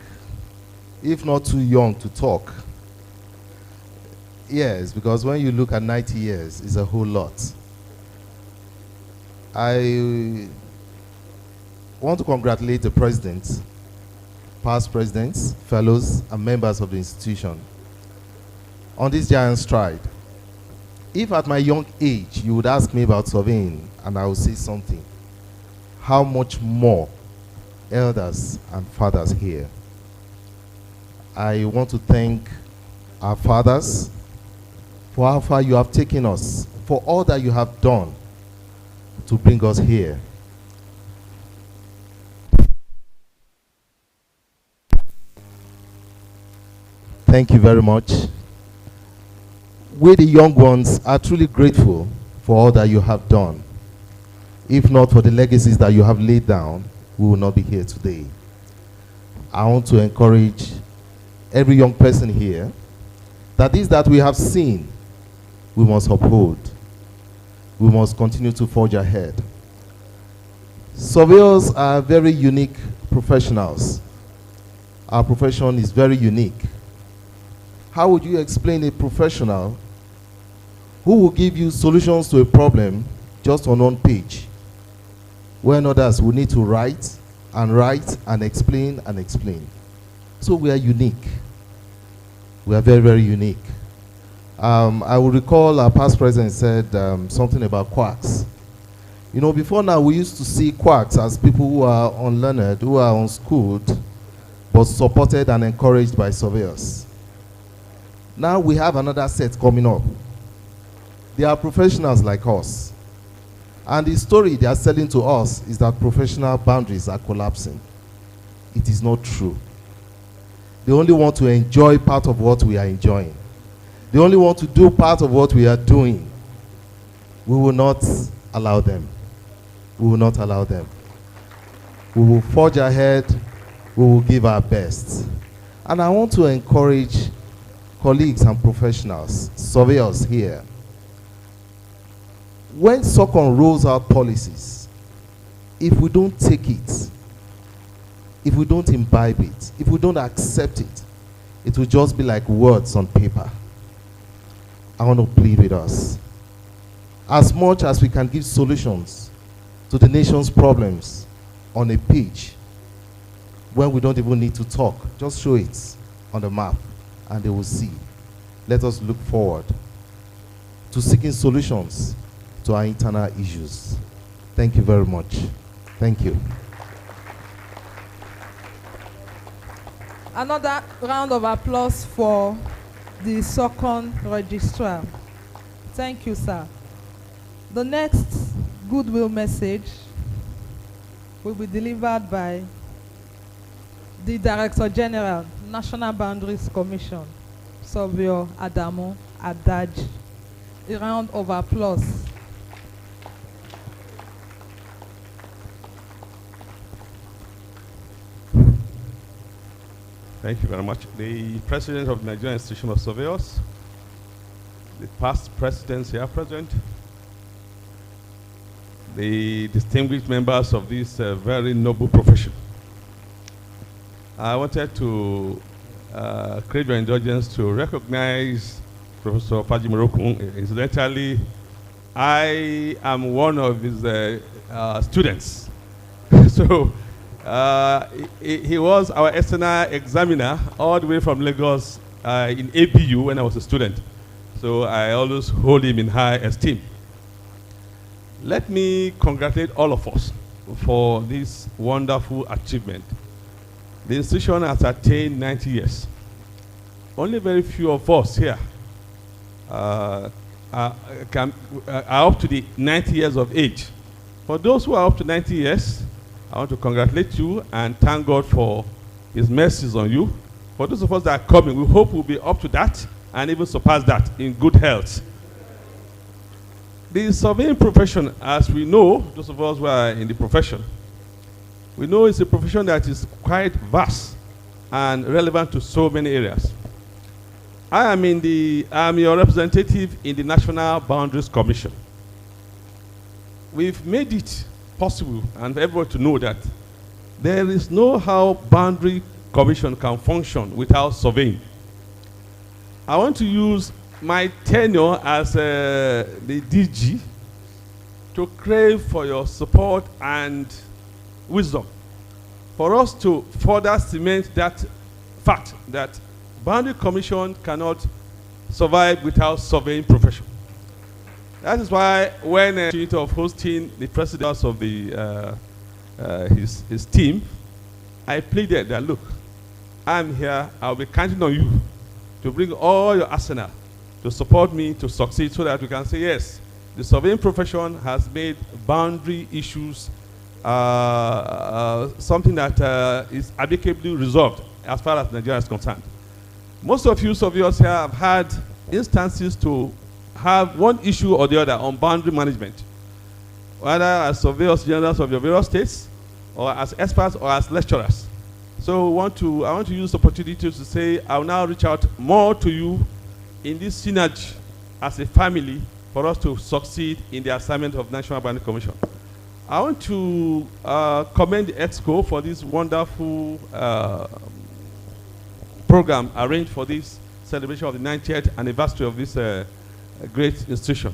if not too young to talk. Yes, because when you look at 90 years, it's a whole lot. I want to congratulate the president, past presidents, fellows, and members of the institution on this giant stride. If at my young age you would ask me about surveying, and I would say something, how much more elders and fathers here? I want to thank our fathers for how far you have taken us, for all that you have done to bring us here. Thank you very much. we, the young ones, are truly grateful for all that you have done. If not for the legacies that you have laid down, we will not be here today. I want to encourage every young person here that this that we have seen, we must uphold. We must continue to forge ahead. Surveyors are very unique professionals. Our profession is very unique. How would you explain a professional who will give you solutions to a problem just on one page, when others will need to write and explain and explain? So we are unique. We are very, very unique. I will recall our past president said something about quacks. You know, before now we used to see quacks as people who are unlearned, who are unschooled, but supported and encouraged by surveyors. Now we have another set coming up. They are professionals like us. And the story they are selling to us is that professional boundaries are collapsing. It is not true. They only want to enjoy part of what we are enjoying. They only want to do part of what we are doing. We will not allow them. We will not allow them. We will forge ahead. We will give our best. And I want to encourage colleagues and professionals, surveyors here. When SOCON rolls out policies, if we don't take it, if we don't imbibe it, if we don't accept it, it will just be like words on paper. I want to plead with us. As much as we can give solutions to the nation's problems on a page, when we don't even need to talk, just show it on the map and they will see. Let us look forward to seeking solutions to our internal issues. Thank you very much. Thank you. Another round of applause for the SOCON registrar. Thank you, sir. The next goodwill message will be delivered by the Director General, National Boundaries Commission, Surveyor Adamu Adaji. A round of applause. Thank you very much. The President of the Nigerian Institution of Surveyors, the past presidents here present, the distinguished members of this very noble profession. I wanted to crave your indulgence to recognize Professor Fajimirokun. Incidentally, I am one of his students. So he was our external examiner all the way from Lagos in ABU when I was a student. So I always hold him in high esteem. Let me congratulate all of us for this wonderful achievement. The institution has attained 90 years. Only very few of us here are up to the 90 years of age. For those who are up to 90 years, I want to congratulate you and thank God for His mercies on you. For those of us that are coming, we hope we'll be up to that and even surpass that in good health. The surveying profession, as we know, those of us who are in the profession, we know it's a profession that is quite vast and relevant to so many areas. I am your representative in the National Boundaries Commission. We've made it possible and for everyone to know that there is no how Boundary Commission can function without surveying. I want to use my tenure as the DG to crave for your support and wisdom for us to further cement that fact that Boundary Commission cannot survive without surveying profession. That is why when of hosting the presidents of the his team, I pleaded that, look, I'm here, I'll be counting on you to bring all your arsenal to support me to succeed so that we can say, yes, the surveying profession has made boundary issues something that is amicably resolved as far as Nigeria is concerned. Most of you surveyors here have had instances to have one issue or the other on boundary management, whether as surveyors generals of your various states, or as experts, or as lecturers. So I want to use the opportunity to say I will now reach out more to you in this synergy as a family for us to succeed in the assignment of National Boundary Commission. I want to commend the EXCO for this wonderful program arranged for this celebration of the 90th anniversary of this great institution,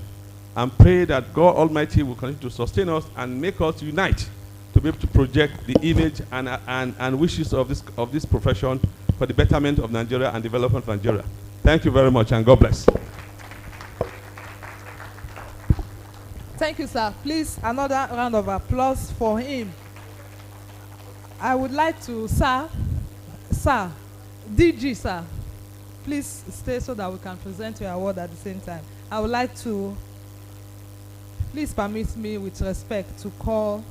and pray that God Almighty will continue to sustain us and make us unite to be able to project the image and wishes of this profession for the betterment of Nigeria and development of Nigeria. Thank you very much, and God bless. Thank you, sir. Please, another round of applause for him. I would like to, sir, DG, sir, please stay so that we can present your award at the same time. I would like to, please permit me with respect to call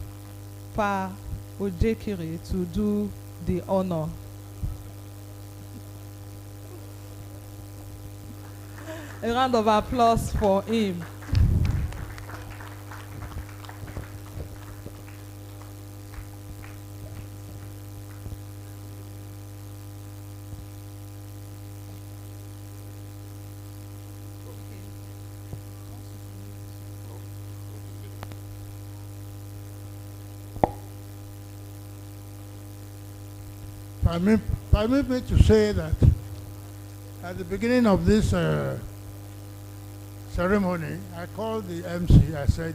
Pa Ojekiri to do the honor. A round of applause for him. Permit me to say that at the beginning of this ceremony, I called the MC. I said,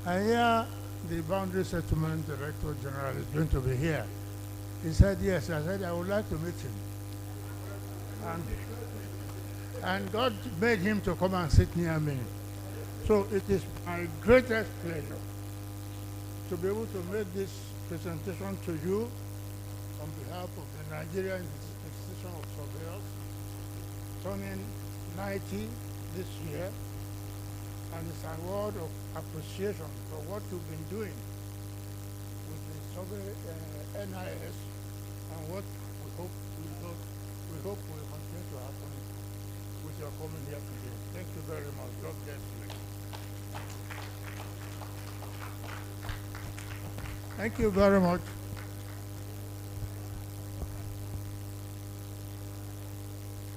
I hear the Boundary Settlement Director General is going to be here. He said, yes. I said, I would like to meet him. And God made him to come and sit near me. So it is my greatest pleasure to be able to make this presentation to you on behalf of the Nigerian Institution of Surveyors, turning 90 this year, and it's an award of appreciation for what you've been doing with the survey NIS, and what we hope will continue to happen with your coming here today. Thank you very much. God bless you. Thank you very much.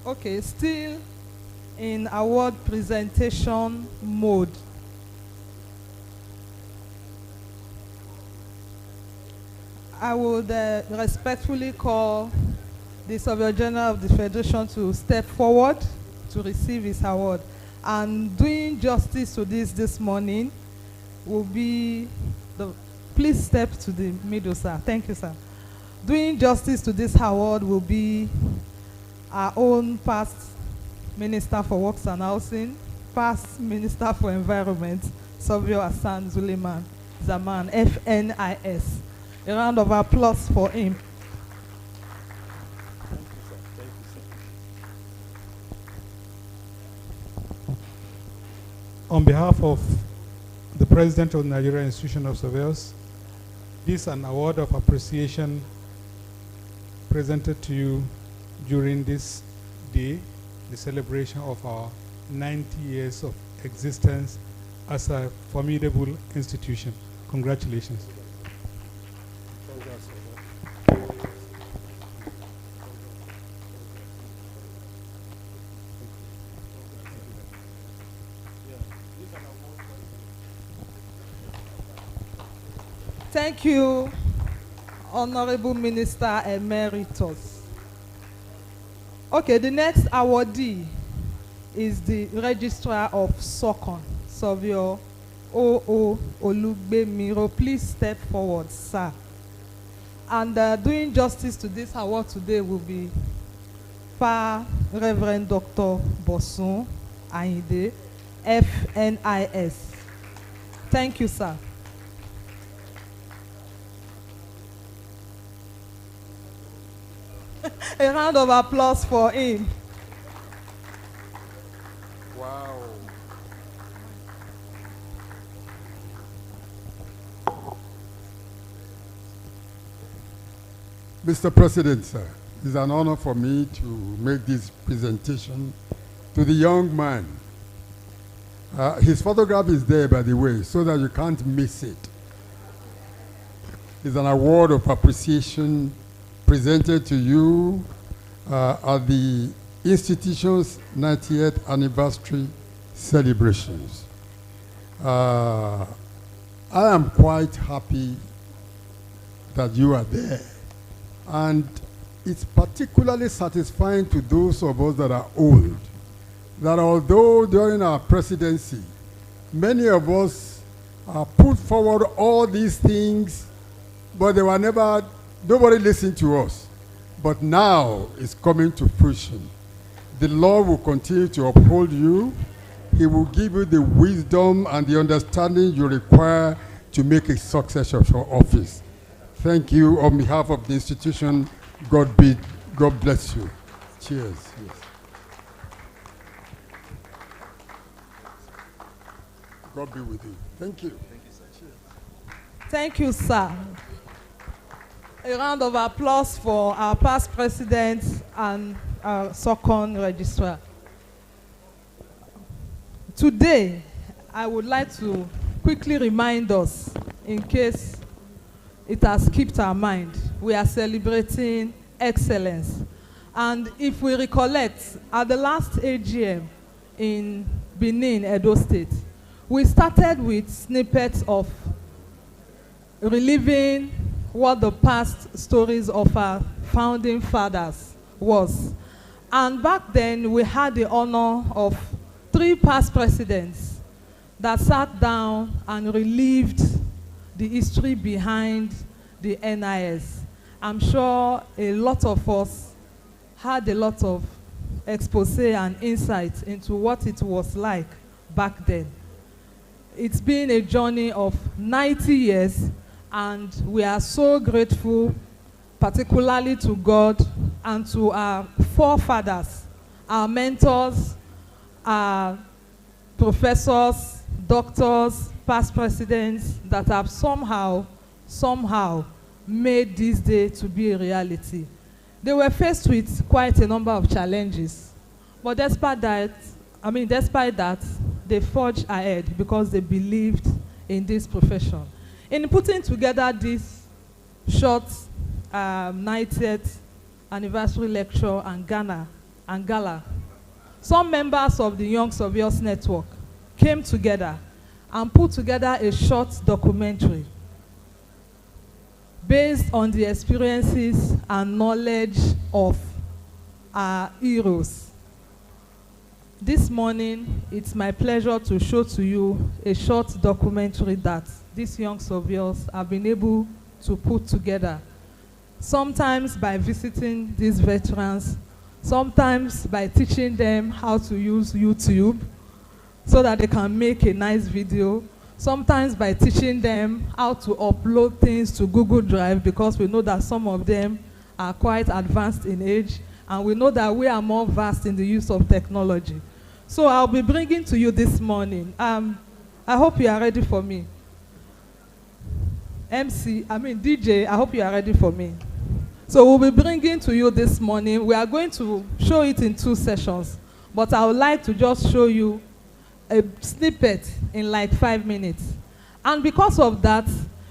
Okay, still in award presentation mode. I would respectfully call the Surveyor General of the Federation to step forward to receive his award. And doing justice to this morning will be please step to the middle, sir. Thank you, sir. Doing justice to this award will be our own past Minister for Works and Housing, past Minister for Environment, Surveyor Hassan Suleiman Zaman, FNIS. A round of applause for him. On behalf of the President of the Nigerian Institution of Surveyors, this is an award of appreciation presented to you during this day, the celebration of our 90 years of existence as a formidable institution. Congratulations. Thank you, Honorable Minister Emeritus. Okay, the next awardee is the Registrar of SOCON, Surveyor O.O. Olugbemiro. Please step forward, sir. And doing justice to this award today will be Reverend Dr. Bosun Ayinde, FNIS. Thank you, sir. A round of applause for him. Wow. Mr. President, sir, it's an honor for me to make this presentation to the young man. His photograph is there, by the way, so that you can't miss it. It's an award of appreciation presented to you at the institution's 90th anniversary celebrations. I am quite happy that you are there. And it's particularly satisfying to those of us that are old, that although during our presidency, many of us put forward all these things, but they were nobody listened to us. But now it's coming to fruition. The Lord will continue to uphold you. He will give you the wisdom and the understanding you require to make a success of your office. Thank you on behalf of the institution. God bless you. Cheers. Yes. God be with you. Thank you. Thank you, sir. Cheers. Thank you, sir. A round of applause for our past president and our SOCON registrar. Today, I would like to quickly remind us, in case it has skipped our mind, we are celebrating excellence. And if we recollect, at the last AGM in Benin, Edo State, we started with snippets of reliving what the past stories of our founding fathers was. And back then, we had the honor of 3 past presidents that sat down and relived the history behind the NIS. I'm sure a lot of us had a lot of expose and insight into what it was like back then. It's been a journey of 90 years, and we are so grateful, particularly to God and to our forefathers, our mentors, our professors, doctors, past presidents that have somehow made this day to be a reality. They were faced with quite a number of challenges, but despite that, they forged ahead because they believed in this profession. In putting together this short 90th anniversary lecture and gala, some members of the Young Surveyors Network came together and put together a short documentary based on the experiences and knowledge of our heroes. This morning, it's my pleasure to show to you a short documentary that these young surveyors have been able to put together, sometimes by visiting these veterans, sometimes by teaching them how to use YouTube so that they can make a nice video, sometimes by teaching them how to upload things to Google Drive, because we know that some of them are quite advanced in age, and we know that we are more vast in the use of technology. So I'll be bringing to you this morning. I hope you are ready for me. DJ, I hope you are ready for me. So we'll be bringing to you this morning. We are going to show it in 2 sessions, but I would like to just show you a snippet in like 5 minutes. And because of that,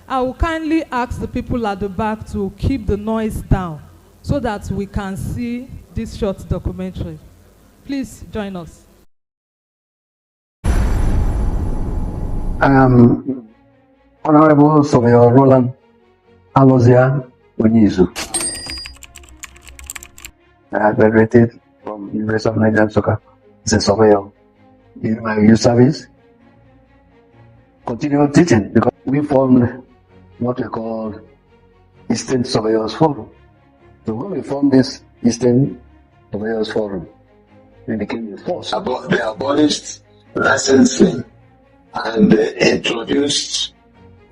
I will kindly ask the people at the back to keep the noise down so that we can see this short documentary. Please join us. Honorable Surveyor Roland Alozia Onizu. I graduated from University of Nigeria Nsukka as a surveyor. In my youth service, continued teaching because we formed what we call Eastern Surveyors Forum. So when we formed this Eastern Surveyors Forum, we became the force. They abolished licensing and introduced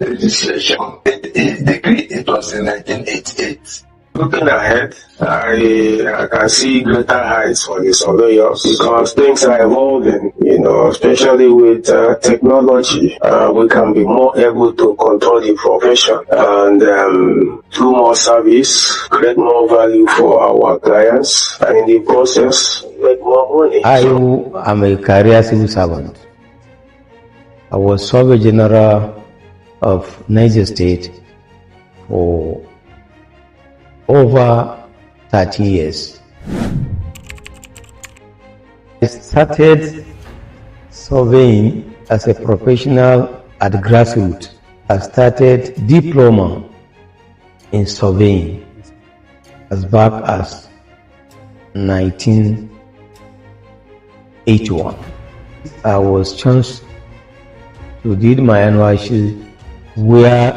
legislation. It was in 1988. Looking ahead, I can see greater heights for the surveyors because things are evolving, especially with technology. We can be more able to control the profession and do more service, create more value for our clients, and in the process, make more I am a career civil servant. I was Surveyor General of Niger State for over 13 years. I started surveying as a professional at grassroots. I started diploma in surveying as back as 1981. I was chanced to do my NYC where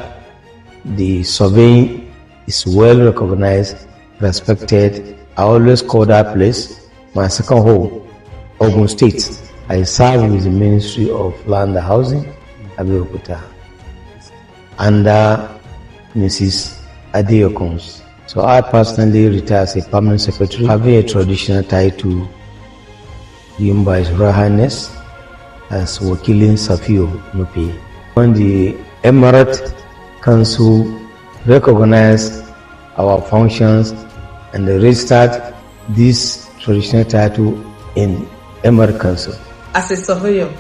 the surveying is well recognized, respected. I always call that place my second home, Ogun State. I serve with the Ministry of Land and Housing, Abeokuta, under Mrs. Adeokons. So I personally retired as a permanent secretary, having a traditional title given by His Royal Highness as Wakilin Safio Nupi. When the Emirate Council recognized our functions and they registered this traditional title in Emirate Council. As a surveyor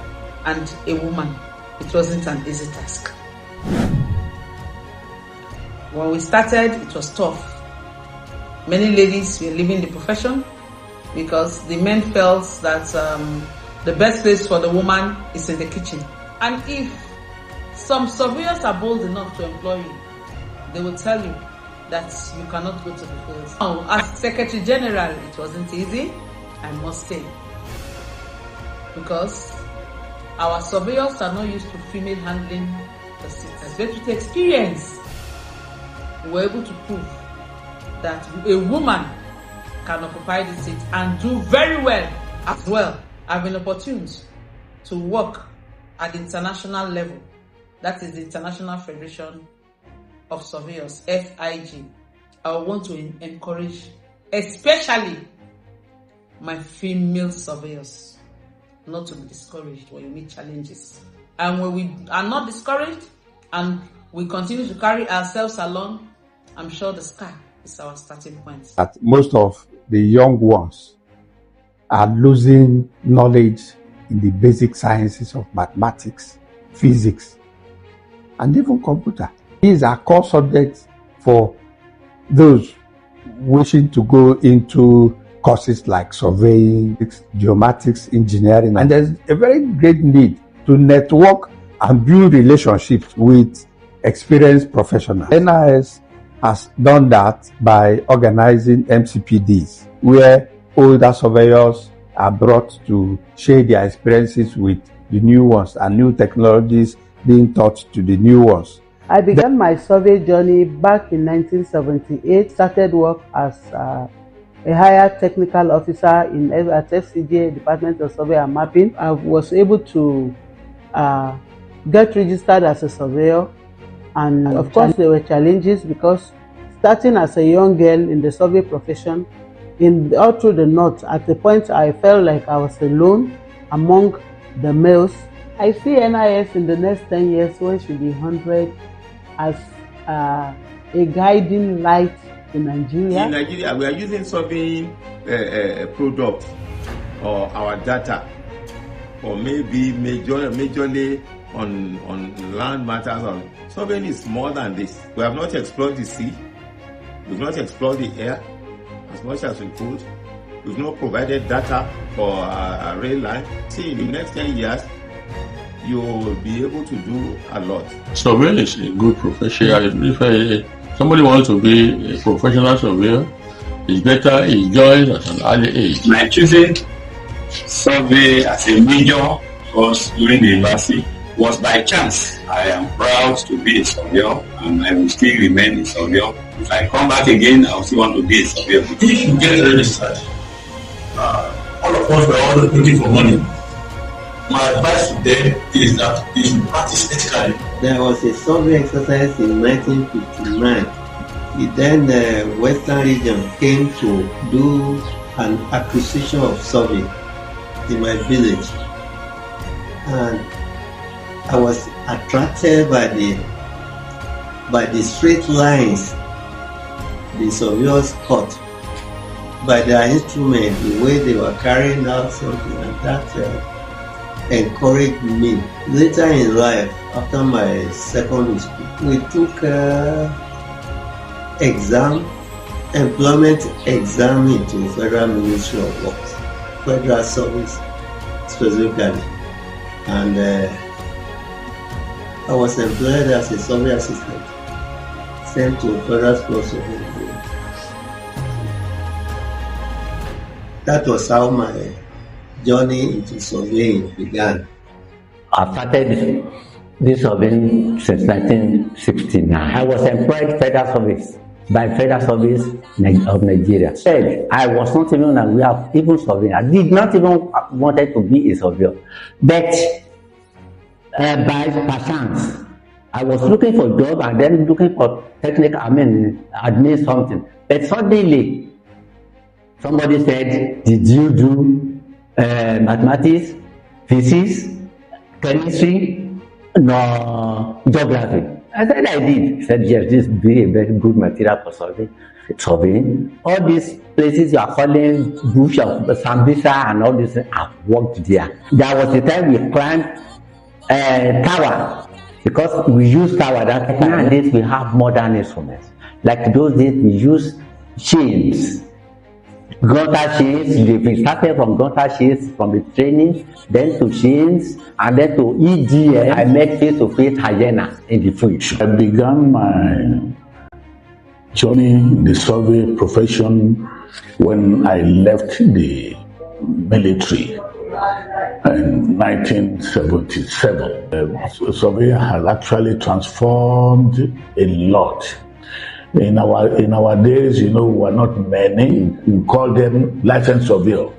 and a woman, it wasn't an easy task. When we started, it was tough. Many ladies were leaving the profession because the men felt that the best place for the woman is in the kitchen. And if some surveyors are bold enough to employ you, they will tell you that you cannot go to the field. Now, as Secretary General, it wasn't easy, I must say, because our surveyors are not used to female handling the seats. But with experience, we were able to prove that a woman can occupy the seat and do very well as well. I've been opportune to work at the international level. That is the International Federation of Surveyors, FIG. I want to encourage, especially my female surveyors, not to be discouraged when you meet challenges. And when we are not discouraged and we continue to carry ourselves along, I'm sure the sky is our starting point. That most of the young ones are losing knowledge in the basic sciences of mathematics, physics, and even computer. These are core subjects for those wishing to go into courses like surveying, geomatics, engineering. And there's a very great need to network and build relationships with experienced professionals. NIS has done that by organizing MCPDs, where older surveyors are brought to share their experiences with the new ones and new technologies being taught to the new ones. I began my survey journey back in 1978, started work as a higher technical officer at FCGA, Department of Survey and Mapping. I was able to get registered as a surveyor, and of course there were challenges because starting as a young girl in the survey profession, all through the north, at the point I felt like I was alone among the males. I see NIS in the next 10 years when she be 100 as a guiding light in Nigeria. In Nigeria, we are using surveying product or our data, or maybe majorly on land matters. Surveying is more than this. We have not explored the sea. We've not explored the air as much as we could. We've not provided data for a rail line. See, in the next 10 years, you will be able to do a lot. Surveying is a good profession. If somebody wants to be a professional surveyor, it's better he joins at an early age. My choosing survey as a major course during the university was by chance. I am proud to be a surveyor and I will still remain a surveyor. If I come back again, I will still want to be a surveyor. If you get registered, all of us were always looking for money. My advice to them is that they should practice ethically. There was a survey exercise in 1959. Then the Western region came to do an acquisition of survey in my village. And I was attracted by the straight lines the surveyors cut by their instrument, the way they were carrying out something, and that encouraged me. Later in life, after my secondary school, we took employment exam into Federal Ministry of Works, Federal Service specifically, and I was employed as a survey assistant, sent to Federal School of Surveying. That was how my journey into surveying began. I started this surveying since 1969. I was employed Federal Service by Federal Service of Nigeria. I was not even aware of even surveying. I did not even wanted to be a surveyor. But by chance, I was looking for a job and then looking for technical, admin something. But suddenly, somebody said, "Did you do mathematics, physics, chemistry, no geography?" I said I did. He said, "Yes, this would be a very good material for surveying. All these places you are calling bush of Sambisa and all this, I've worked there." There was a time we climbed tower because we use tower that time. Nowadays we have modern instruments. Like those days we use chains. Gunter chains, we started from gunter chains from the training, then to chains, and then to EDM. I met face-to-face hyena in the field. I began my journey in the survey profession when I left the military in 1977. Surveyor has actually transformed a lot. In our days, we were not many. We call them licensed surveyors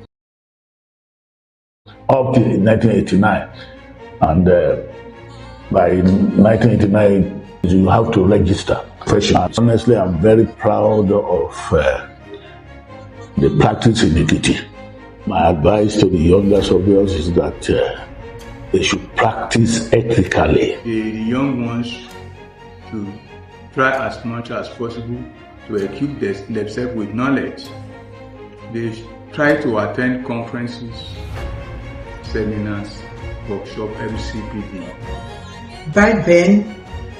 up to 1989, and by 1989 you have to register. Honestly, I'm very proud of the practice in Ekiti. My advice to the younger surveyors is that they should practice ethically. The young ones to try as much as possible to equip themselves with knowledge. They try to attend conferences, seminars, workshops, MCPD. Back then,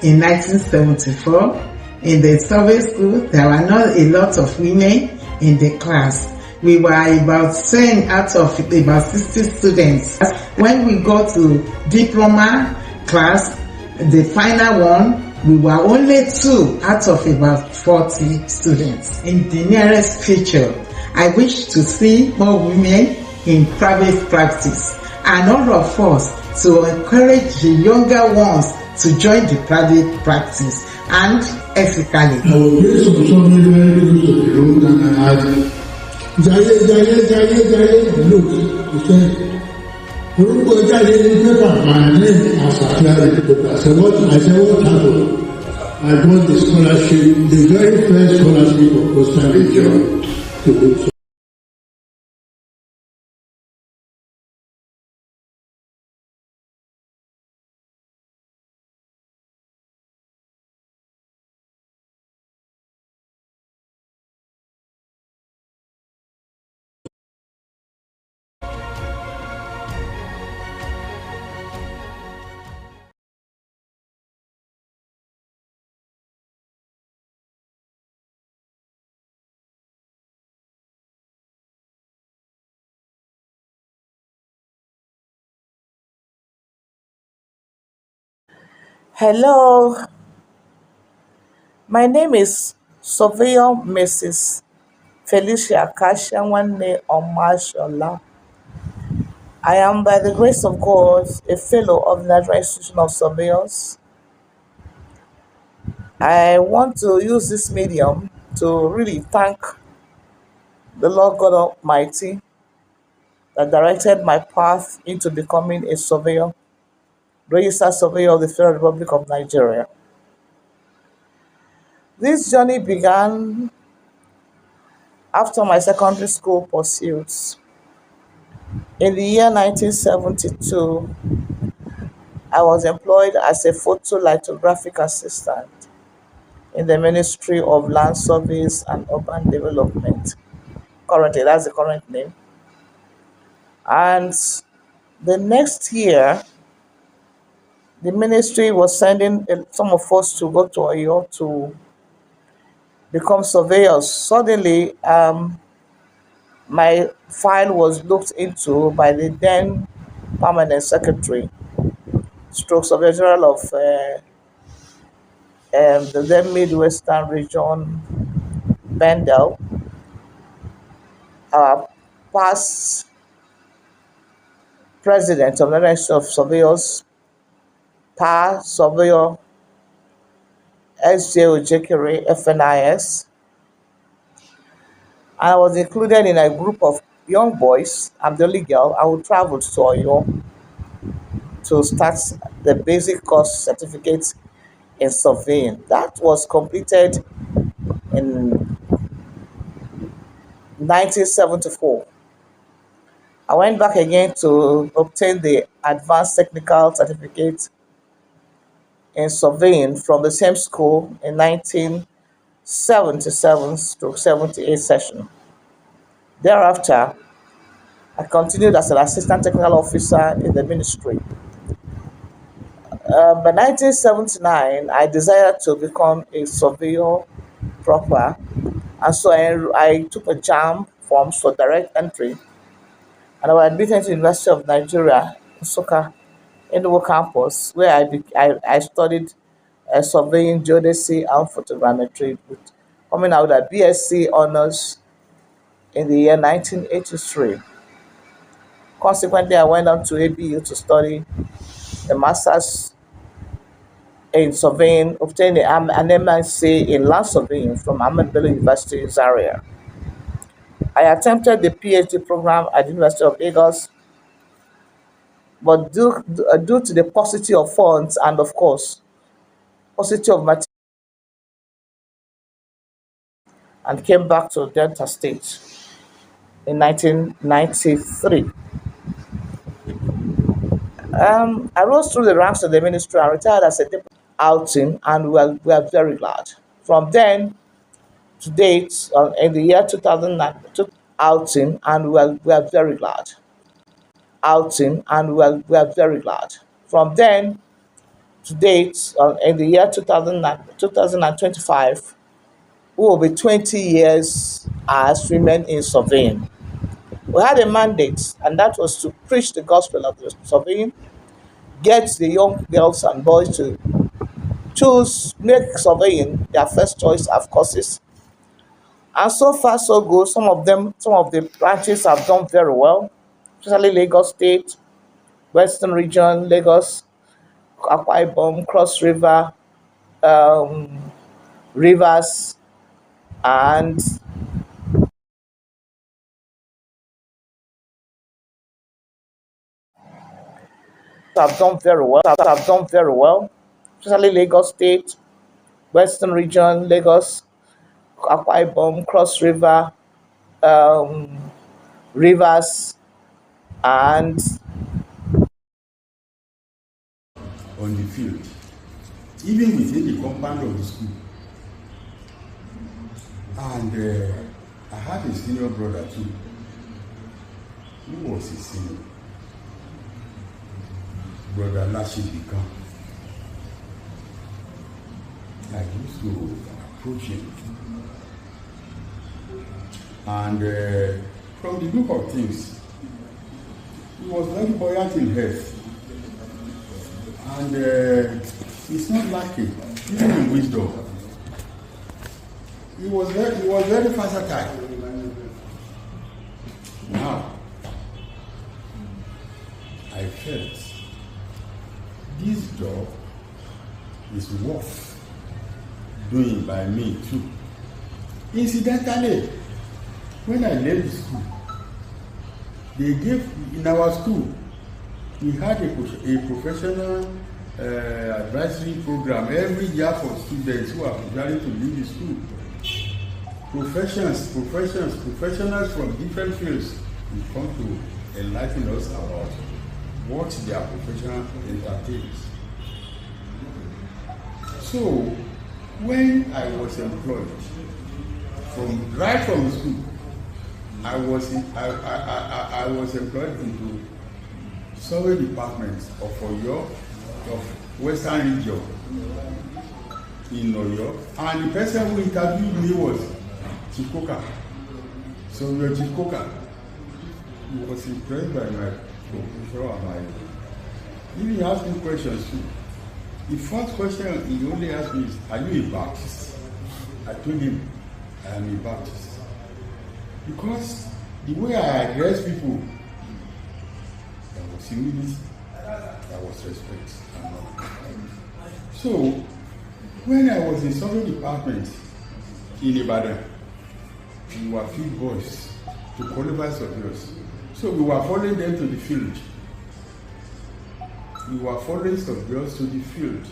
in 1974, in the survey school, there were not a lot of women in the class. We were about 10 out of about 60 students. When we got to diploma class, the final one, we were only 2 out of about 40 students. In the nearest future, I wish to see more women in private practice and all of us to encourage the younger ones to join the private practice and ethically. I will bring some something very close to the road and I had Jaye, look, he said, orúkọ jáde ní pépà my name as applied in the paper. I said, what happened? I got the scholarship, the very first scholarship of Costa Rica to do so. Hello, my name is Surveyor Mrs. Felicia Kashianwane Omashola. I am, by the grace of God, a fellow of the Nigerian Institution of Surveyors. I want to use this medium to really thank the Lord God Almighty that directed my path into becoming a surveyor, registered surveyor of the Federal Republic of Nigeria. This journey began after my secondary school pursuits. In the year 1972, I was employed as a photolithographic assistant in the Ministry of Land Surveys and Urban Development. currently, that's the current name. And the next year, the ministry was sending some of us to go to Oyo to become surveyors. Suddenly, my file was looked into by the then permanent secretary, stroke surveyor general of the then Midwestern region, Bendel, our past president of the National of Surveyors, past surveyor S.J. Ojekere, FNIS, and I was included in a group of young boys. I'm the only girl. I would travel to Oyo to start the basic course certificate in surveying. That was completed in 1974. I went back again to obtain the advanced technical certificate in surveying from the same school in 1977-78 session. Thereafter, I continued as an assistant technical officer in the ministry. By 1979, I desired to become a surveyor proper, and so I took a JAMB forms for direct entry, and I was admitted to the University of Nigeria, Nsukka, Enugu campus, where I studied surveying, geodesy, and photogrammetry, coming out at BSc honors in the year 1983. Consequently, I went on to ABU to study a master's in surveying, obtaining an MSc in land surveying from Ahmed Bello University in Zaria. I attempted the PhD program at the University of Lagos, but due to the paucity of funds and, of course, paucity of material, and came back to Delta State in 1993. I rose through the ranks of the ministry and retired as a deputy outing, and we are very glad. From then to date, in the year 2009, outing, and we are very glad. Outing, and we are very glad. From then to date, in the year 2025, we will be 20 years as women in surveying. We had a mandate, and that was to preach the gospel of the surveying, get the young girls and boys to make surveying their first choice of courses. And so far, so good. Some of the branches have done very well, especially Lagos State, Western Region, Lagos, Akwa Ibom, Cross River, Rivers, and have done very well, especially Lagos State, Western Region, Lagos, Akwa Ibom, Cross River, Rivers, and on the field, even within the compound of the school. And I had a senior brother too, who was a senior. Brother Lashi Bikam. I used to approach him. And from the look of things, he was very buoyant in health. And he's not lacking, even in wisdom. He was very versatile. Now, I felt this job is worth doing by me too. Incidentally, when I left the school, they gave, in our school, we had a professional advisory program every year for students who are preparing to leave the school. Professionals from different fields will come to enlighten us about what their profession entails. So, when I was employed, right from school, I I was employed into survey department of Oyo, of Western region in Oyo, and the person who interviewed me was Chikoka. So we were Chikoka. He was impressed by my professor and my. He asked me questions too. The first question he only asked me is, "Are you a Baptist?" I told him, "I am a Baptist." Because the way I address people, there was humility, there was respect. So, when I was in survey department in Ibadan, we were field boys to qualify surveyors. So we were following them to the field. We were following surveyors to the field.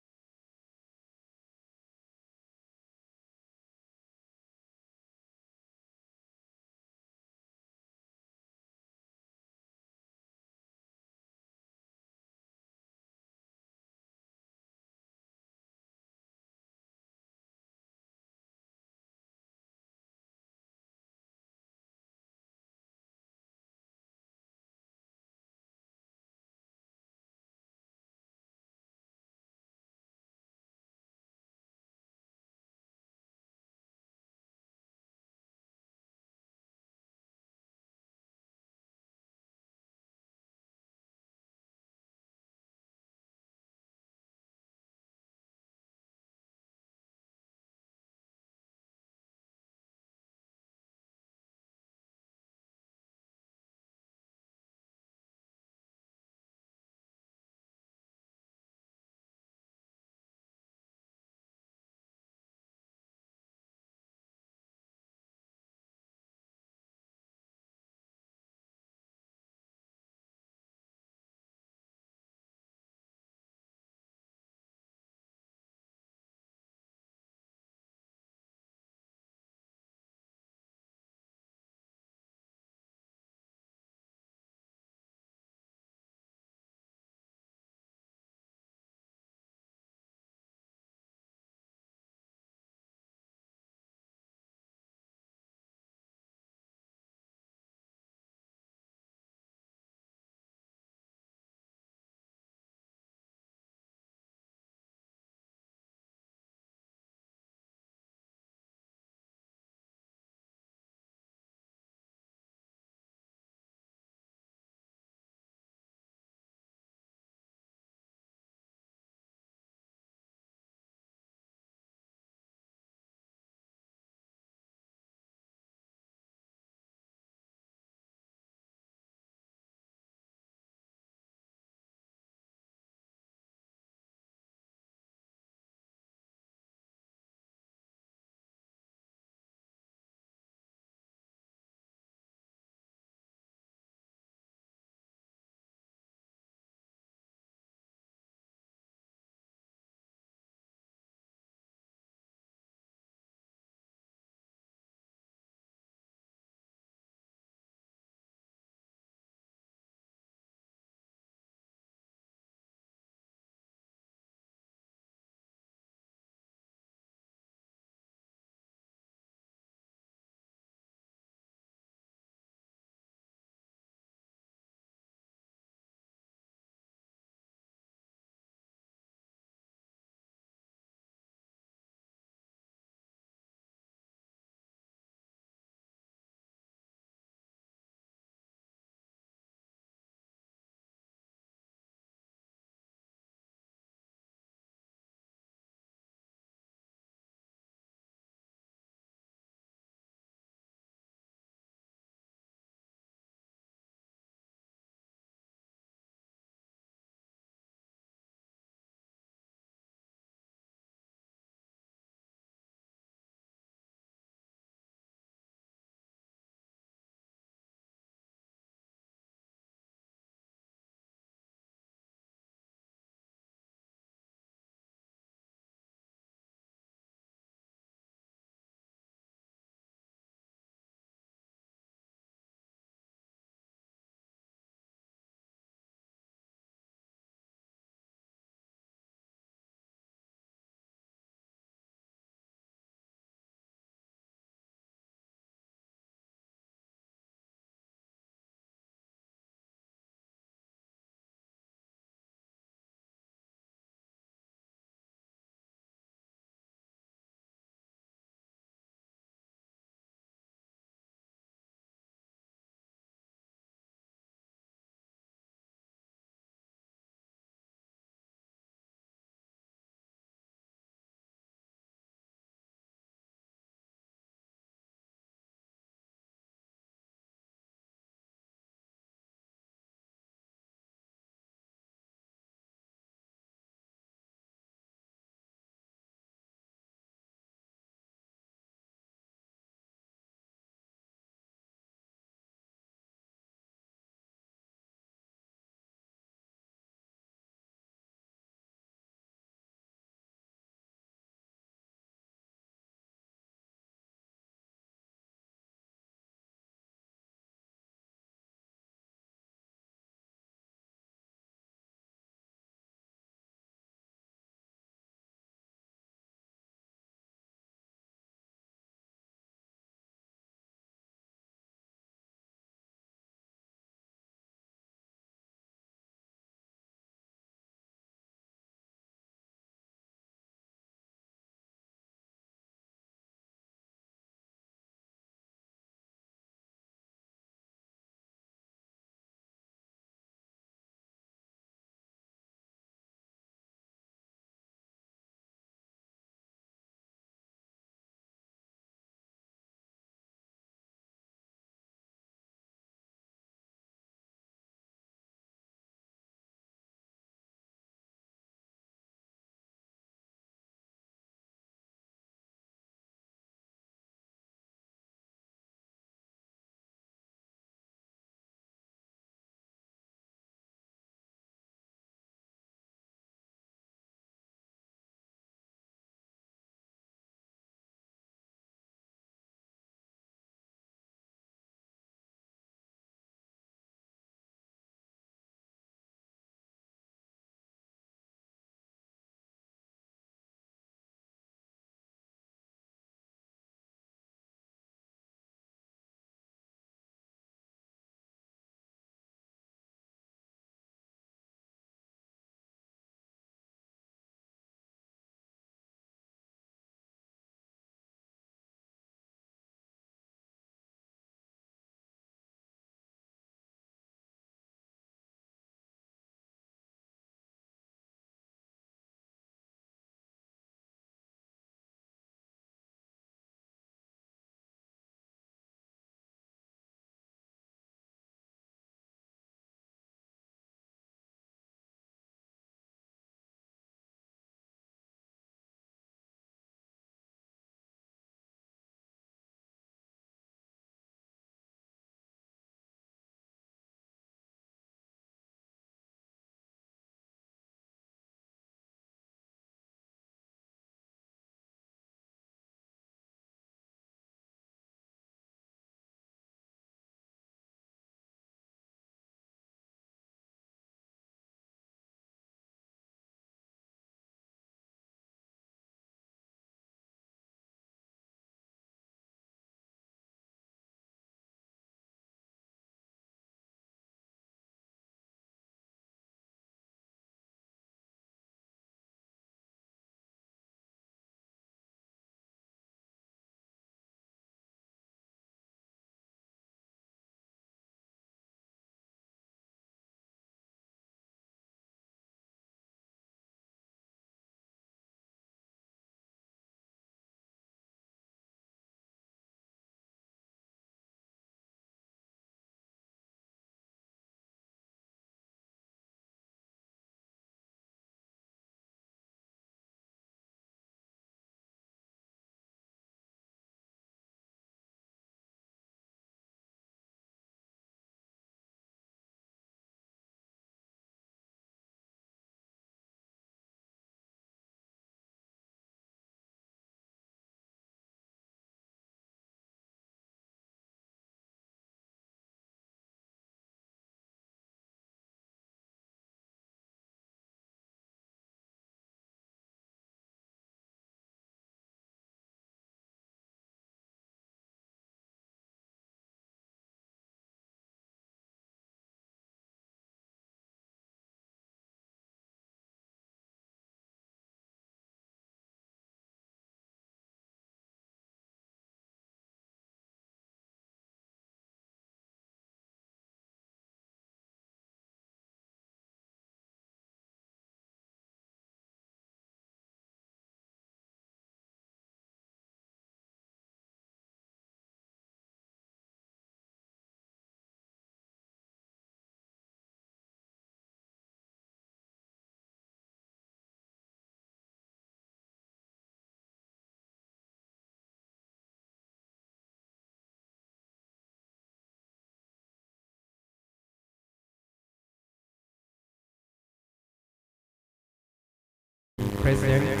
president,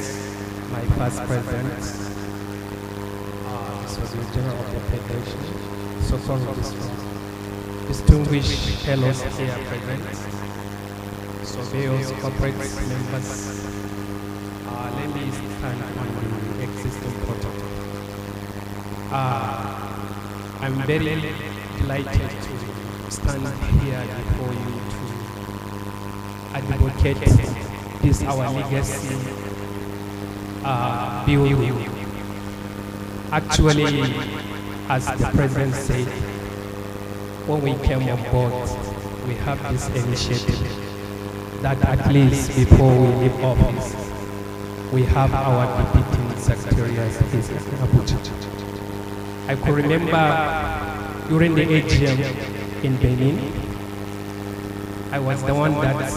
my past president, this was the general of the federation, so far this one. Distinguished fellows here present, surveyors, corporate members, let me stand on the existing protocol. I'm very delighted to stand here before you to advocate this our legacy building. Actually, as the president said, when we came on board, we have this initiative that at least before we leave office, we have our deputy secretariat in Abuja. I could remember during the AGM in Benin, I was the one that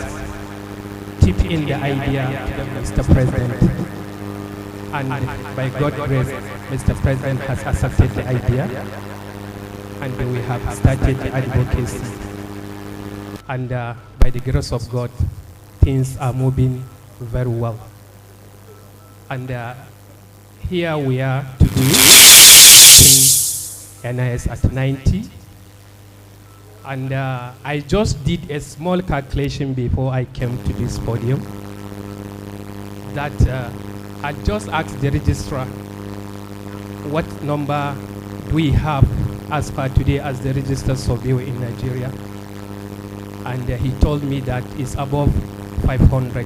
tipped in the idea to Mr. President. And by God's grace, Mr. President has accepted the idea. And we have started the advocacy. And by the grace of God, things are moving very well. And here we are today. NIS at 90, and I just did a small calculation before I came to this podium that I just asked the registrar what number do we have as per today as the registered surveyor in Nigeria, and he told me that it's above 500.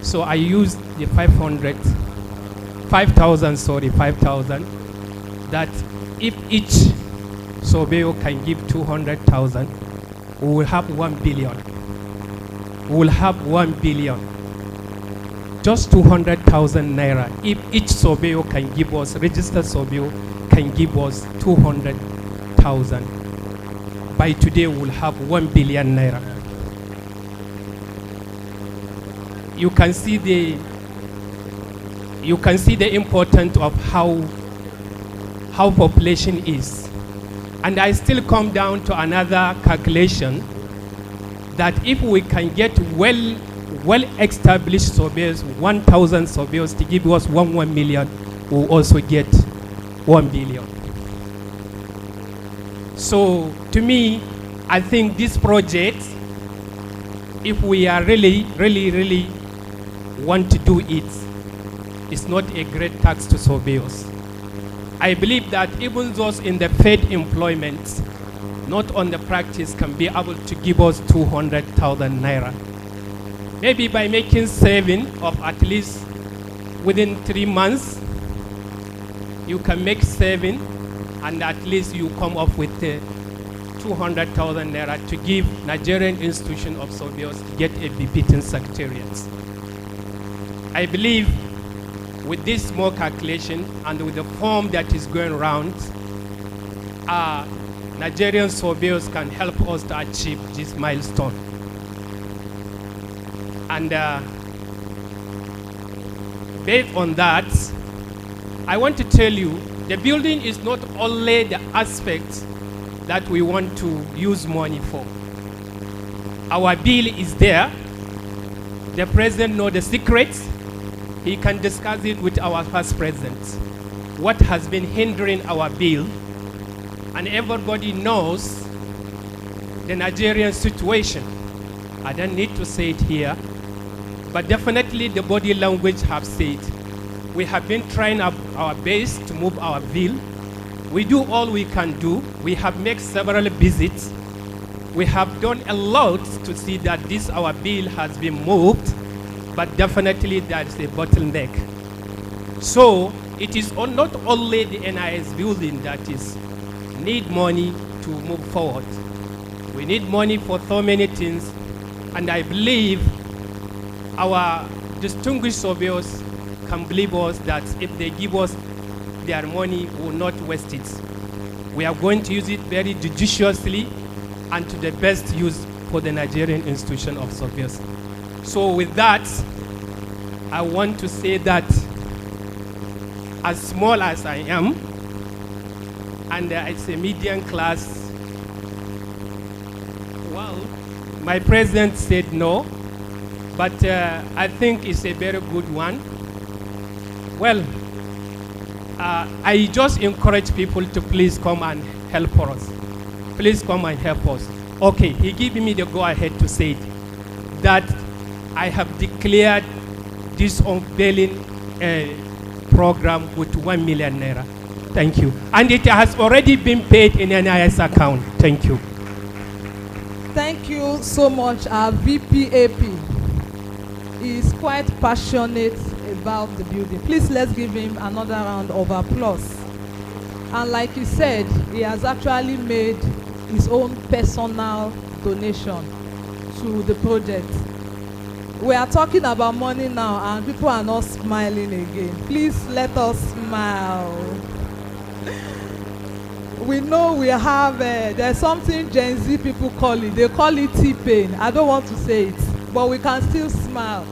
So I used the 5,000, that if each surveyor can give 200,000, we will have 1 billion. We will have 1 billion. Just 200,000 naira. If each surveyor can give us, registered surveyor can give us 200,000. By today, we will have 1 billion naira. You can see the importance of how population is. And I still come down to another calculation that if we can get well-established surveyors, 1,000 surveyors to give us 1 million, we'll also get 1 billion. So to me, I think this project, if we are really want to do it, it's not a great tax to surveyors. I believe that even those in the paid employment, not on the practice, can be able to give us 200,000 naira. Maybe by making saving of at least within 3 months, you can make saving and at least you come up with 200,000 naira to give Nigerian Institution of Surveyors to get a befitting secretariat. I believe with this small calculation and with the form that is going around, Nigerian surveyors can help us to achieve this milestone. And based on that, I want to tell you, the building is not only the aspect that we want to use money for. Our bill is there. The president knows the secrets. He can discuss it with our past president. What has been hindering our bill, and everybody knows the Nigerian situation. I don't need to say it here, but definitely the body language have said. We have been trying our best to move our bill. We do all we can do. We have made several visits. We have done a lot to see that this our bill has been moved, but definitely there is a bottleneck. So it is not only the NIS building that is need money to move forward. We need money for so many things, and I believe our distinguished surveyors can believe us that if they give us their money, we will not waste it. We are going to use it very judiciously and to the best use for the Nigerian Institution of Surveyors. So with that, I want to say that as small as I am, and it's a medium class, well, my president said no, but I think it's a very good one. Well, I just encourage people to please come and help us. Please come and help us. Okay, he gave me the go-ahead to say that I have declared this unveiling program with 1 million naira. Thank you. And it has already been paid in an NIS account. Thank you. Thank you so much. Our VPAP is quite passionate about the building. Please let's give him another round of applause. And like he said, he has actually made his own personal donation to the project. We are talking about money now and people are not smiling again. Please let us smile. We know we have, there's something Gen Z people call it. They call it T-pain. I don't want to say it, but we can still smile.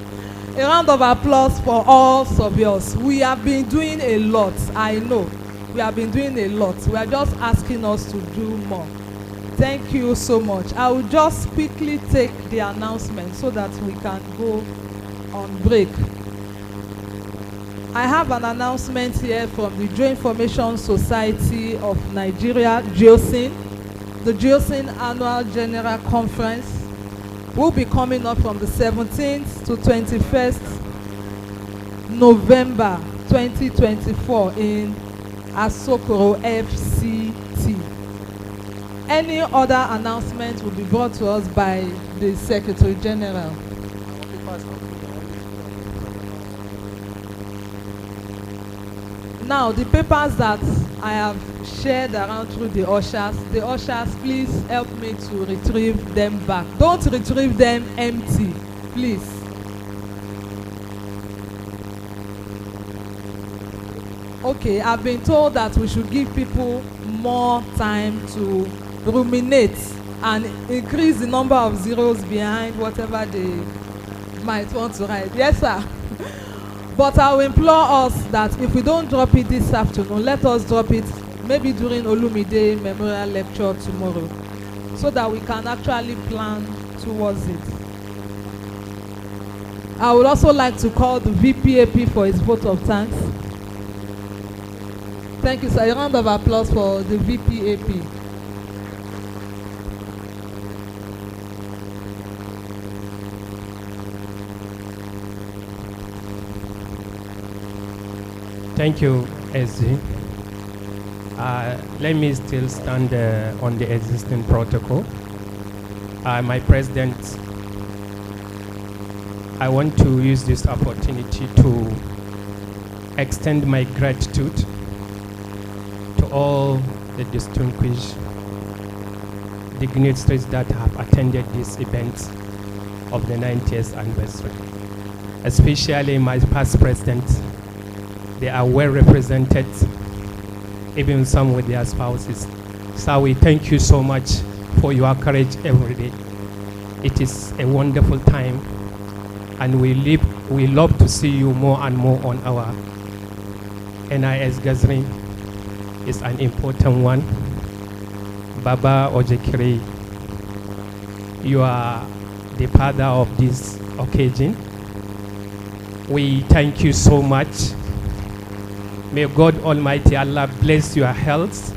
A round of applause for all surveyors. We have been doing a lot, I know. We have been doing a lot. We are just asking us to do more. Thank you so much. I will just quickly take the announcement so that we can go on break. I have an announcement here from the Geoinformation Society of Nigeria, GEOSIN. The GEOSIN Annual General Conference will be coming up from the 17th to 21st November 2024 in Asokoro FCT. Any other announcement will be brought to us by the Secretary General. Now, the papers that I have shared around through the ushers, please help me to retrieve them back. Don't retrieve them empty, please. Okay, I've been told that we should give people more time to ruminate and increase the number of zeros behind whatever they might want to write. Yes, sir. But I will implore us that if we don't drop it this afternoon, let us drop it maybe during Olumide Memorial Lecture tomorrow, so that we can actually plan towards it. I would also like to call the VPAP for his vote of thanks. Thank you, sir. A round of applause for the VPAP. Thank you, SG. Let me still stand on the existing protocol. My president, I want to use this opportunity to extend my gratitude to all the distinguished dignitaries that have attended this event of the 90th anniversary, especially my past president. They are well represented, even some with their spouses. So we thank you so much for your courage every day. It is a wonderful time, and we love to see you more and more on our NIS gathering. It's an important one. Baba Ojekiri, you are the father of this occasion. We thank you so much. May God Almighty Allah bless your health,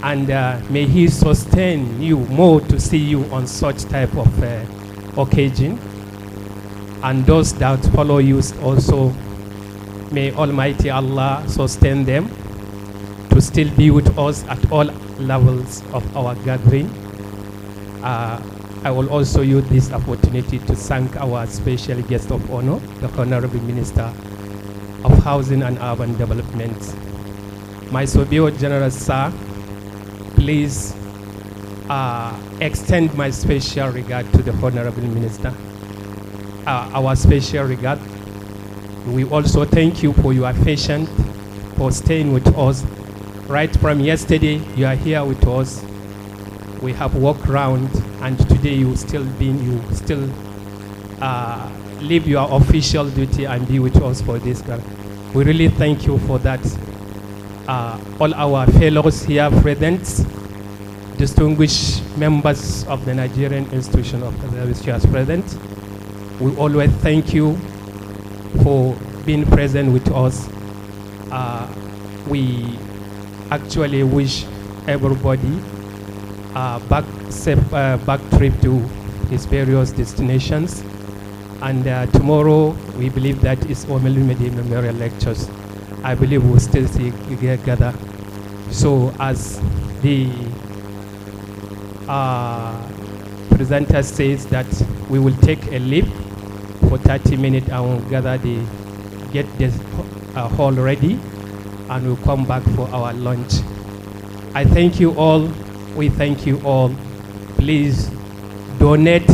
and may He sustain you more to see you on such type of occasion. And those that follow you also, may Almighty Allah sustain them to still be with us at all levels of our gathering. I will also use this opportunity to thank our special guest of honor, the Honorable Minister of Housing and Urban Development. My Surveyor General, sir, please extend my special regard to the Honorable Minister. Our special regard. We also thank you for your patience, for staying with us. Right from yesterday, you are here with us. We have walked around, and today you still leave your official duty and be with us for this. We really thank you for that. All our fellows here present, distinguished members of the Nigerian Institution of Service present, we always thank you for being present with us. We actually wish everybody safe back trip to his various destinations. And tomorrow, we believe that is Omilumedi Memorial Lectures. I believe we'll still see together. So as the presenter says that we will take a leave for 30 minutes and we'll get the hall ready, and we'll come back for our lunch. I thank you all. We thank you all. Please donate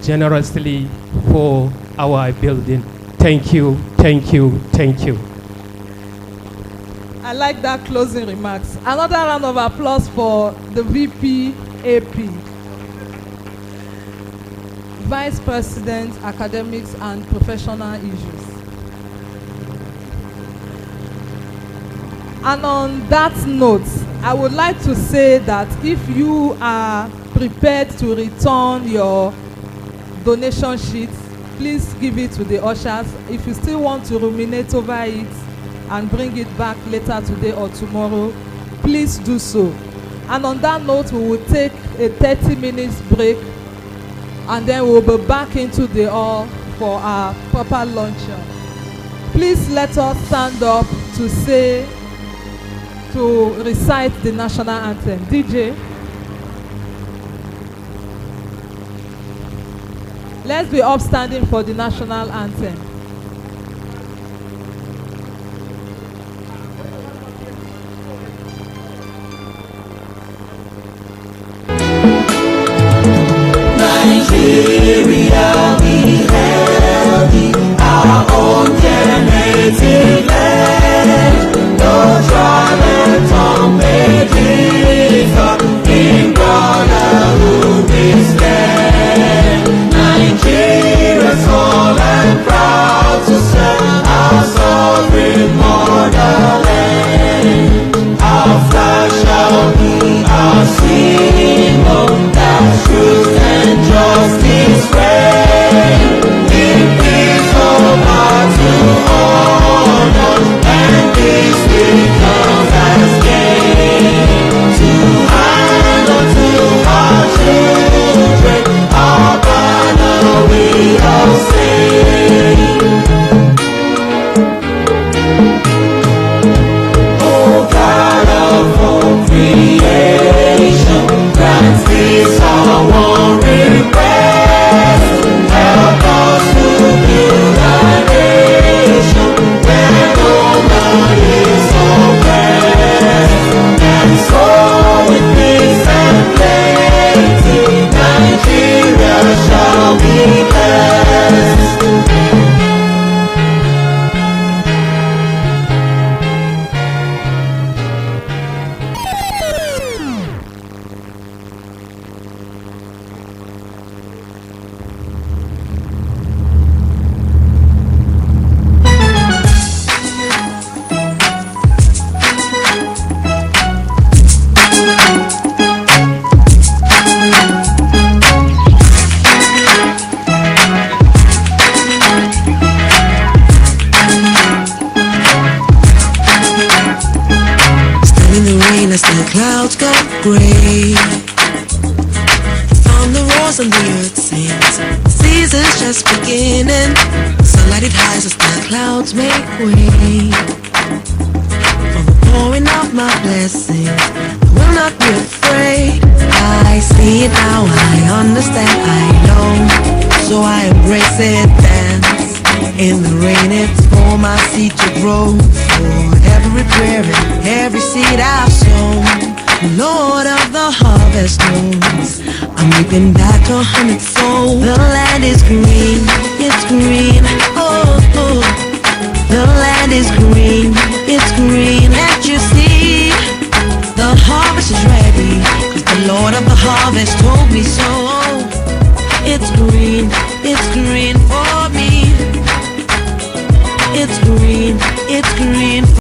generously for our building. Thank you, thank you, thank you. I like that closing remarks. Another round of applause for the VP AP, Vice President, Academics and Professional Issues. And on that note, I would like to say that if you are prepared to return your donation sheet, please give it to the ushers. If you still want to ruminate over it and bring it back later today or tomorrow, please do so. And on that note, we will take a 30 minutes break, and then we'll be back into the hall for our proper luncheon. Please let us stand up to recite the national anthem. DJ, let's be upstanding for the national anthem. Nigeria, be healthy, our own native land. No trial tongue may differ, in brotherhood we stand. Nigeria, tall and proud to serve our sovereign motherland. Our flag shall be our symbol, that truth and justice reign. In peace, all to honor, and peace becomes as gain. To hand unto our children, our banner we all sing. Oh God of all creation, grant this our one request. Help us to build a nation where no man is oppressed. And so with peace and plenty, Nigeria shall be blessed. Clouds got gray, from the roars and the earth sings. Season's just beginning. Sunlight it hides as the clouds make way. From the pouring of my blessings, I will not be afraid. I see it now, I understand, I know. So I embrace it, dance. In the rain it's for my seed to grow. For every prayer and every seed I've sown, Lord of the harvest knows I'm reaping back 100-fold. The land is green, it's green, oh, oh. The land is green, it's green.